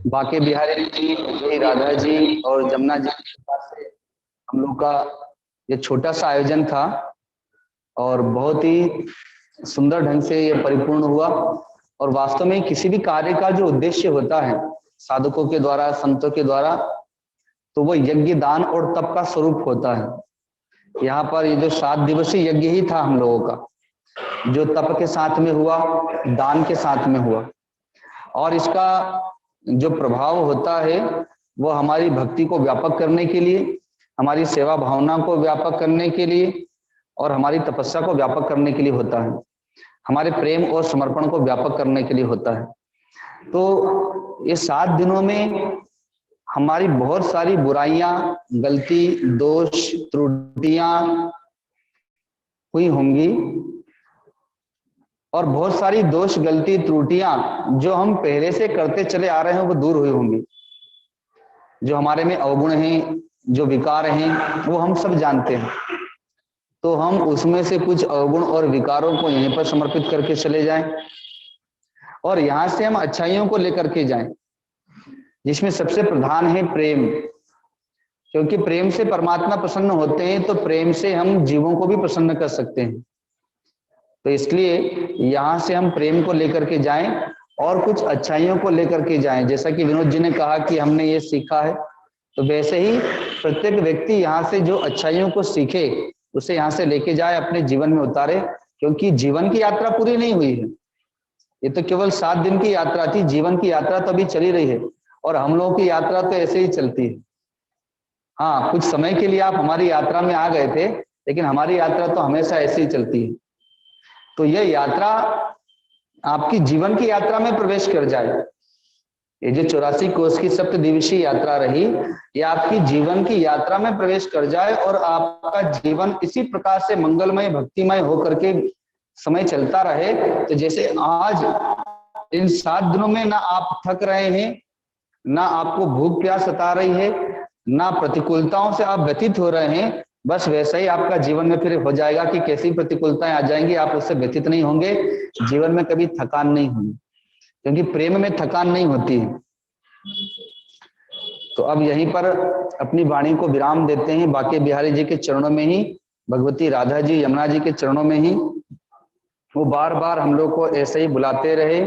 बाके बिहारी जी, राधा जी और जमुना जी के पास से हम लोग का ये छोटा सा आयोजन था और बहुत ही सुंदर ढंग से ये परिपूर्ण हुआ। और वास्तव में किसी भी कार्य का जो उद्देश्य होता है साधकों के द्वारा, संतों के द्वारा, तो वो यज्ञ, दान और तप का स्वरूप होता है। यहाँ पर ये जो 7 दिवसीय यज्ञ ही था हम लोगों का, जो तप के साथ में हुआ, दान के साथ में हुआ। और इसका जो प्रभाव होता है वो हमारी भक्ति को व्यापक करने के लिए, हमारी सेवा भावना को व्यापक करने के लिए और हमारी तपस्या को व्यापक करने के लिए होता है, हमारे प्रेम और समर्पण को व्यापक करने के लिए होता है। तो ये 7 दिनों में हमारी बहुत सारी बुराइयां, गलती, दोष, त्रुटियां हुई होंगी और बहुत सारी दोष, गलती, त्रुटियां जो हम पहले से करते चले आ रहे हैं वो दूर हुई होंगी। जो हमारे में अवगुण हैं, जो विकार हैं, वो हम सब जानते हैं। तो हम उसमें से कुछ अवगुण और विकारों को यहीं पर समर्पित करके चले जाएं और यहां से हम अच्छाइयों को लेकर के जाएं, जिसमें सबसे प्रधान है प्रेम। क्योंकि प्रेम से परमात्मा प्रसन्न होते हैं, तो प्रेम से हम जीवों को भी प्रसन्न कर सकते हैं। तो इसलिए यहां से हम प्रेम को लेकर के जाएं और कुछ अच्छाइयों को लेकर के जाएं। जैसा कि विनोद जी ने कहा कि हमने ये सीखा है, तो वैसे ही प्रत्येक व्यक्ति यहाँ से जो अच्छाइयों को सीखे उसे यहाँ से लेके जाए, अपने जीवन में उतारे। क्योंकि जीवन की यात्रा पूरी नहीं हुई है, ये तो केवल 7 दिन की यात्रा थी। जीवन की यात्रा तो अभी चली रही है और हम लोगों की यात्रा तो ऐसे ही चलती है। हाँ, कुछ समय के लिए आप हमारी यात्रा में आ गए थे, लेकिन हमारी यात्रा तो हमेशा ऐसे ही चलती है। तो यह यात्रा आपकी जीवन की यात्रा में प्रवेश कर जाए। ये जो 84 कोस की 7 दिवसीय यात्रा रही, ये आपकी जीवन की यात्रा में प्रवेश कर जाए और आपका जीवन इसी प्रकार से मंगलमय, भक्तिमय होकर के समय चलता रहे। तो जैसे आज इन 7 दिनों में ना आप थक रहे हैं, ना आपको भूख प्यास सता रही है, ना प्रतिकूलताओं से आप व्यतीत हो रहे हैं, बस वैसा ही आपका जीवन में फिर हो जाएगा कि कैसी प्रतिकूलताएं आ जाएंगी, आप उससे व्यतीत नहीं होंगे। जीवन में कभी थकान नहीं होगी, क्योंकि प्रेम में थकान नहीं होती है। तो अब यहीं पर अपनी वाणी को विराम देते हैं, बाके बिहारी जी के चरणों में ही, भगवती राधा जी, यमुना जी के चरणों में ही। वो बार बार हम लोग को ऐसे ही बुलाते रहे।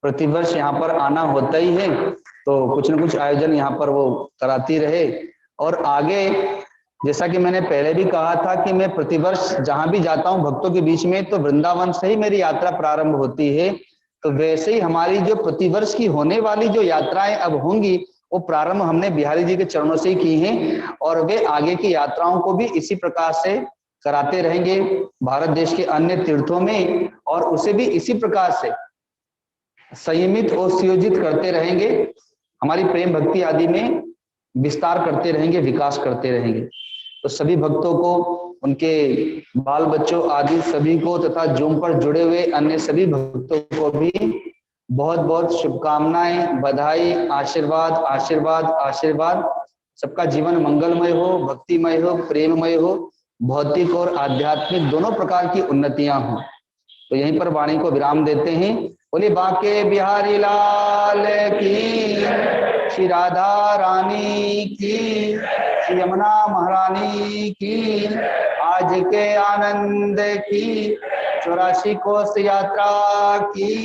प्रतिवर्ष यहाँ पर आना होता ही है, तो कुछ न कुछ आयोजन यहाँ पर वो कराती रहे। और आगे जैसा कि मैंने पहले भी कहा था कि मैं प्रतिवर्ष जहां भी जाता हूं भक्तों के बीच में, तो वृंदावन से ही मेरी यात्रा प्रारंभ होती है। तो वैसे ही हमारी जो प्रतिवर्ष की होने वाली जो यात्राएं अब होंगी, वो प्रारंभ हमने बिहारी जी के चरणों से ही की हैं और वे आगे की यात्राओं को भी इसी प्रकार से कराते रहेंगे भारत देश के अन्य तीर्थों में, और उसे भी इसी प्रकार से संयमित और सुयोजित करते रहेंगे। हमारी प्रेम भक्ति आदि में विस्तार करते रहेंगे, विकास करते रहेंगे। तो सभी भक्तों को, उनके बाल बच्चों आदि सभी को, तथा जूम पर जुड़े हुए अन्य सभी भक्तों को भी बहुत बहुत शुभकामनाएं, बधाई, आशीर्वाद, आशीर्वाद, आशीर्वाद। सबका जीवन मंगलमय हो, भक्तिमय हो, प्रेममय हो, भौतिक और आध्यात्मिक दोनों प्रकार की उन्नतियां हो। तो यहीं पर वाणी को विराम देते हैं। बोले बाके बिहारी लाल की, श्री राधा रानी की। यमुना महारानी की, आज के आनंद की 84 कोस यात्रा की।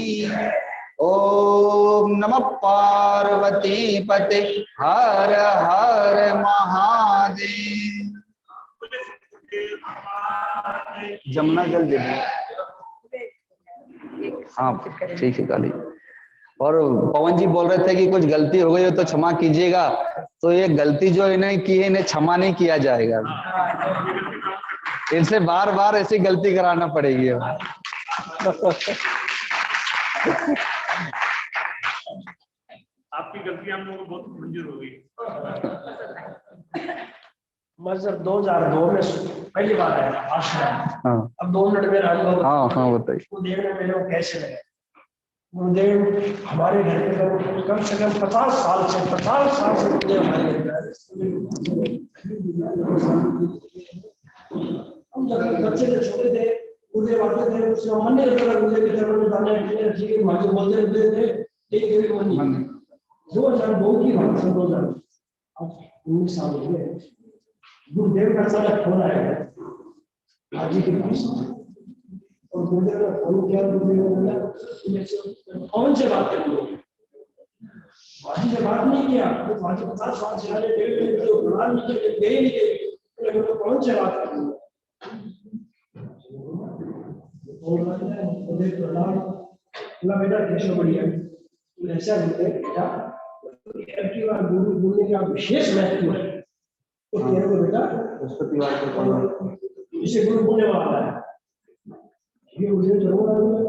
ओम नमः पार्वती पते हर हर महादेव। जमुना जल दे दो। हाँ ठीक है काली। और पवन जी बोल रहे थे कि कुछ गलती हो गई हो तो क्षमा कीजिएगा, तो ये गलती जो इन्हें की है इन्हें क्षमा नहीं किया जाएगा, इनसे बार बार ऐसी गलती कराना पड़ेगी। आपकी गलती हम लोगों को बहुत मंजूर हो गई। मैं जब 2002 में पहली बार आया आश्रम, हाँ अब 2 मिनट में अनुभव। हाँ बताइए। गुरुदेव ने मेरे को कैसे लगे। गुरुदेव हमारे घर पे कम से कम 50 साल से गुरुदेव हमारे घर पे। हम जब बच्चे थे, छोटे थे, गुरुदेव आते थे, उससे मन नहीं लगता गुरुदेव के चरणों में जाने के लिए। ठीक है माँ बोलते रहते थे, एक मन नहीं। 2002 की बात है, 19 साल हो गए। गुरुदेव का अचानक फोन आया हाजी के पास, और गुरुदेव ने फोन किया। गुरुदेव ने बोला कौन से बात कर लो, हाजी से बात नहीं किया तो हाजी 50 साल से आने के तो प्रणाम नहीं किए, गए नहीं गए, तो कौन से बात कर लो। गुरुदेव प्रणाम बोला बेटा कैसे बढ़िया। ऐसा बेटा की बार गुरु बोलने का विशेष महत्व है, तो तेरे को बेटा बृहस्पतिवार को इसे गुरु बोलने वाला है। ये मुझे जरूर आऊंगा,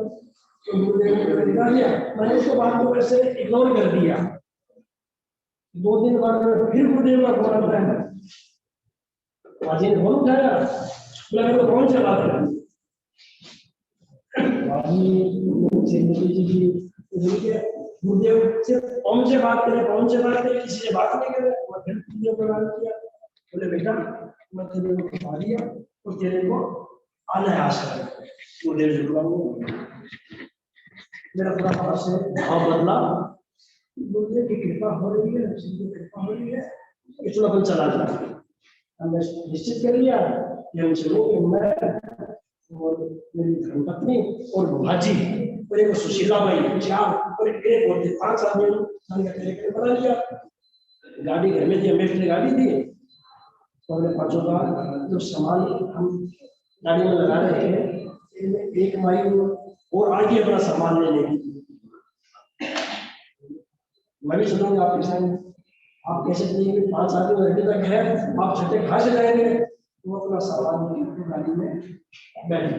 तो गुरुदेव ने बता दिया। मैंने इसको बात को वैसे इग्नोर कर दिया। 2 दिन बाद फिर गुरुदेव का फोन आता है, बाजी ने फोन उठाया, बोला मेरे को कौन से बात कर गुरुदेव सिर्फ कौन से बात करें, किसी से बात नहीं करे। फिर गुरुदेव प्रणाम किया, बोले बेटा मैं तेरे को बता दिया और तेरे को आना है आश्रम। गुरुदेव जी मेरा पूरा भाव बदला। गुरुदेव की कृपा हो रही है, कृपा हो रही है, इतना बन चला जाता। हमने निश्चित कर लिया कि हम चलोगे, मैं और मेरी धर्मपत्नी और भाजी और एक सुशीला बाई, 4 और एक और 5 आदमी बना लिया। गाड़ी घर में थी, हमें गाड़ी थी, तो हमने 5 का जो सामान हम गाड़ी में लगा रहे थे, एक माइल और आगे अपना सामान लेने की। मैं भी सुनूंगा आपके साथ, आप कैसे चलिए 5 आदमी घंटे तक है, आप छठे कहाँ से जाएंगे। तो अपना सामान गाड़ी में बैठ गए।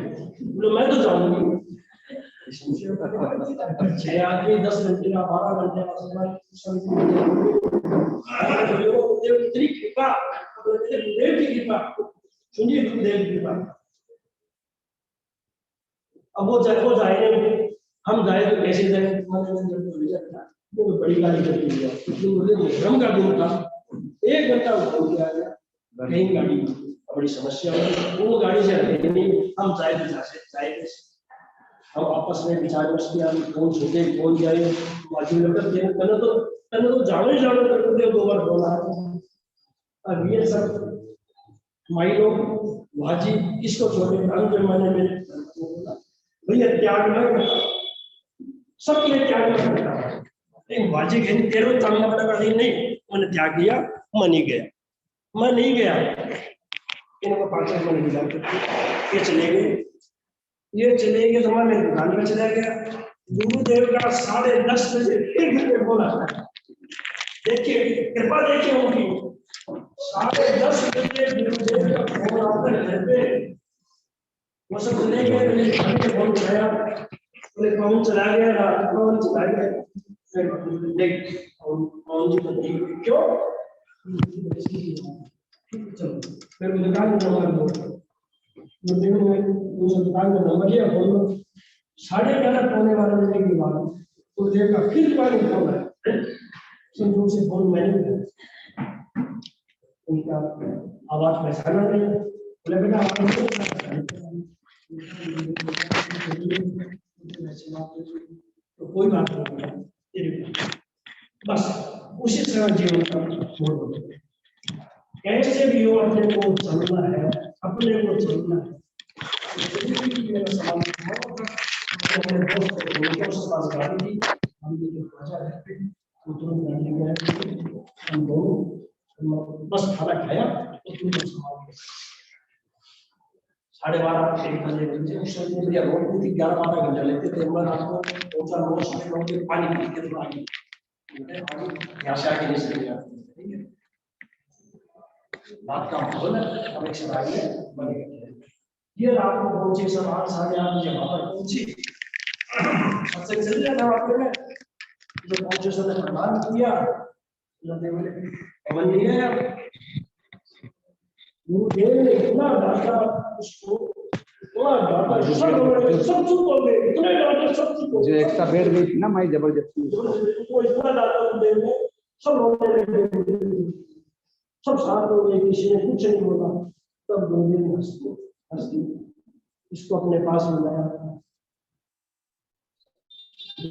मैं तो जाऊंगी 6 आदमी 10 घंटे का 12 घंटे का इतनी कृपा, गुरुदेव की कृपा सुनिए, गुरुदेव की कृपा। अब वो जाए, हम जाए तो कैसे जाए। तो बड़ी गाड़ी करती है, भ्रम का दिन था, 1 घंटा हो गया कहीं गाड़ी बड़ी समस्या हो, वो गाड़ी से रहे नहीं। हम जाए तो जाए हम आपस में विचार विमर्श किया, कौन छोटे कौन जाए। तो जानो ही जानो करते 2 बार बोला। अब ये सब माई लोग भाजी किसको छोड़े, मैंने बोला भैया त्याग न करता, सबके लिए त्याग न करता। लेकिन भाजी के 13 तांगा नहीं, मैंने त्याग किया, मैं नहीं गया। इनको 5 मिनट मिला, ये चले गए तो मैं मेरी दुकान में चला गया। गुरुदेव का 10:30 बजे फिर घर पे बोला, देखिए कृपा देखिए होगी। 10:30 बजे गुरुदेव का फोन आता है घर पे, वो सब चले गए। मैंने घर पे फोन उठाया, बोले कौन चला गया, कौन चला गया। देख कौन जी बंदी क्यों, फिर दुकान में नंबर दो। गुरुदेव ने उस दुकान में नंबर लिया, बोलो 11:30 पौने 12 बजे की बात। गुरुदेव का फिर दुकान में फोन आया, संजू से फोन मैंने किया, उनका आवाज पहचाना नहीं। बोले बेटा तो कोई बात नहीं, बस उसी तरह जीवन का छोड़ दो। कैसे भी हो अपने को चलना है, अपने को चलना है। मेरा सवाल अपने दोस्त के पास गाड़ी थी, हम लोग बाजार रहते तो तुरंत गाड़ी में हम दोनों बस खाना खाया तो तुरंत सवाल 12:30 1 बजे उस समय मेरी रोड में थी 11-12 घंटा लेते थे। मैं रात को पहुंचा 9 बजे पानी पी के थोड़ा आगे यहाँ से आगे नहीं चले जाते, ठीक है। रात का माहौल है, हम एक सब आइए बने ये रात को पहुंचे सब 8 साढ़े 8 बजे वहां पर पहुंचे सत्संग चल रहा था वहां पे। जो पहुंचे सबने प्रणाम किया, पवन नहीं है गुरुदेव ने इतना डांटा उसको, इतना डांटा सब चुप हो गए, इतने डांटे सब चुप हो गए। जो एक्स्ट्रा बैठ गई थी ना माई जबरदस्ती वो इतना डांटा गुरुदेव ने, सब रोने लगे, सब शांत हो गए, किसी ने कुछ नहीं बोला। तब गुरुदेव ने हंस दी, इसको अपने पास बुलाया,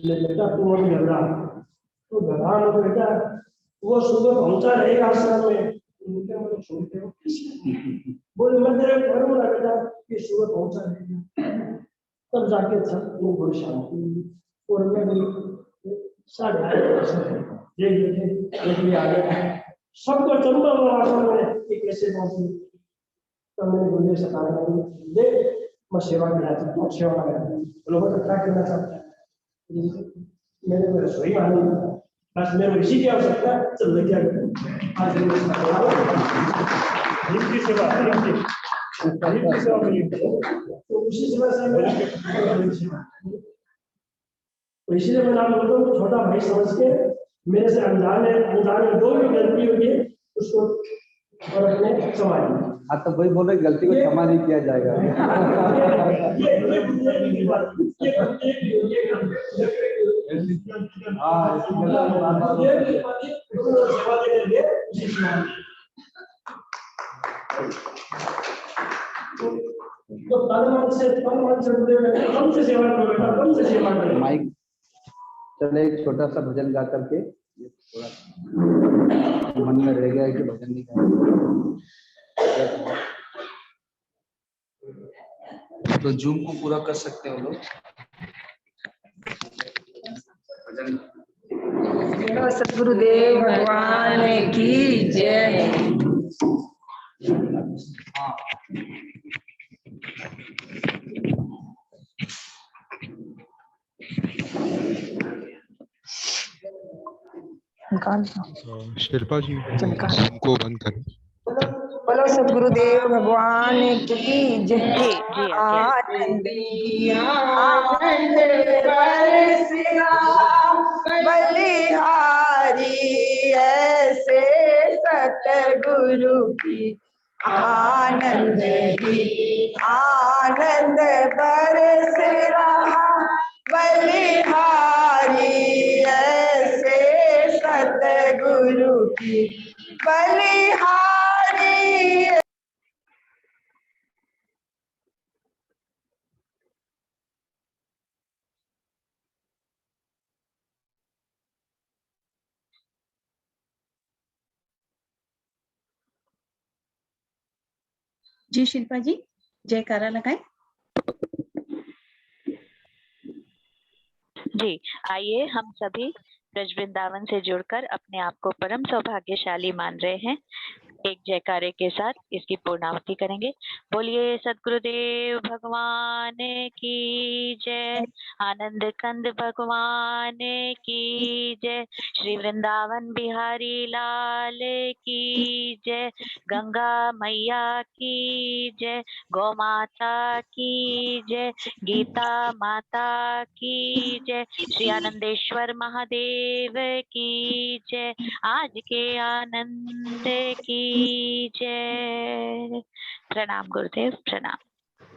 बेटा तुम अभी घबरा, तो घबरा लो बेटा, वो सुबह पहुंचा रहेगा आश्रम में, छोड़ते हो बोले मैं तेरे घर में बेटा कि सुबह पहुंचा रहेगा। तब जाके थोड़ी शांति हुई और मैं 8:30 आ गया, सबको चंबा हुआ आश्रम में कि कैसे पहुंचे। तब मैंने गुरुदेव से कहा देख मैं सेवा किया था, सेवा करा लोगों को क्या करना चाहता है, मैंने रसोई मानी बस मेरे इसी की आवश्यकता है, चल लेके आज सेवा तो उसी सेवा से तो इसलिए मैं नाम बोलता हूँ छोटा भाई समझ के मेरे से अनजाने जो भी गलती होगी उसको और अपने समाज। हाँ तो वही बोल रहे गलती को क्षमा नहीं किया जाएगा। माइक चले एक छोटा सा भजन गा करके मन में रह गया है कि भजन नहीं गाएंगे तो जूम को पूरा कर सकते हो लोग। सतगुरुदेव भगवान की जय। शिल्पा जी उनको बंद करें। बोलो सतगुरुदेव भगवान की जय। आनंद आनंद बरसगा बलिहारी ऐसे सतगुरु की आनंद ही आनंद बरस रहा बलिहारी ऐसे सतगुरु की बलिहारी। जी शिल्पा जी जयकारा लगाए। जी आइए हम सभी ब्रज वृंदावन से जुड़कर अपने आप को परम सौभाग्यशाली मान रहे हैं। एक जयकारे के साथ इसकी पूर्णाहुति करेंगे। बोलिए सतगुरुदेव भगवान की जय, आनंद कंद भगवान की जय, श्री वृंदावन बिहारी लाल की जय, गंगा मैया की जय, गौ माता की जय, गीता माता की जय, श्री आनंदेश्वर महादेव की जय, आज के आनंद की जय। प्रणाम गुरुदेव प्रणाम।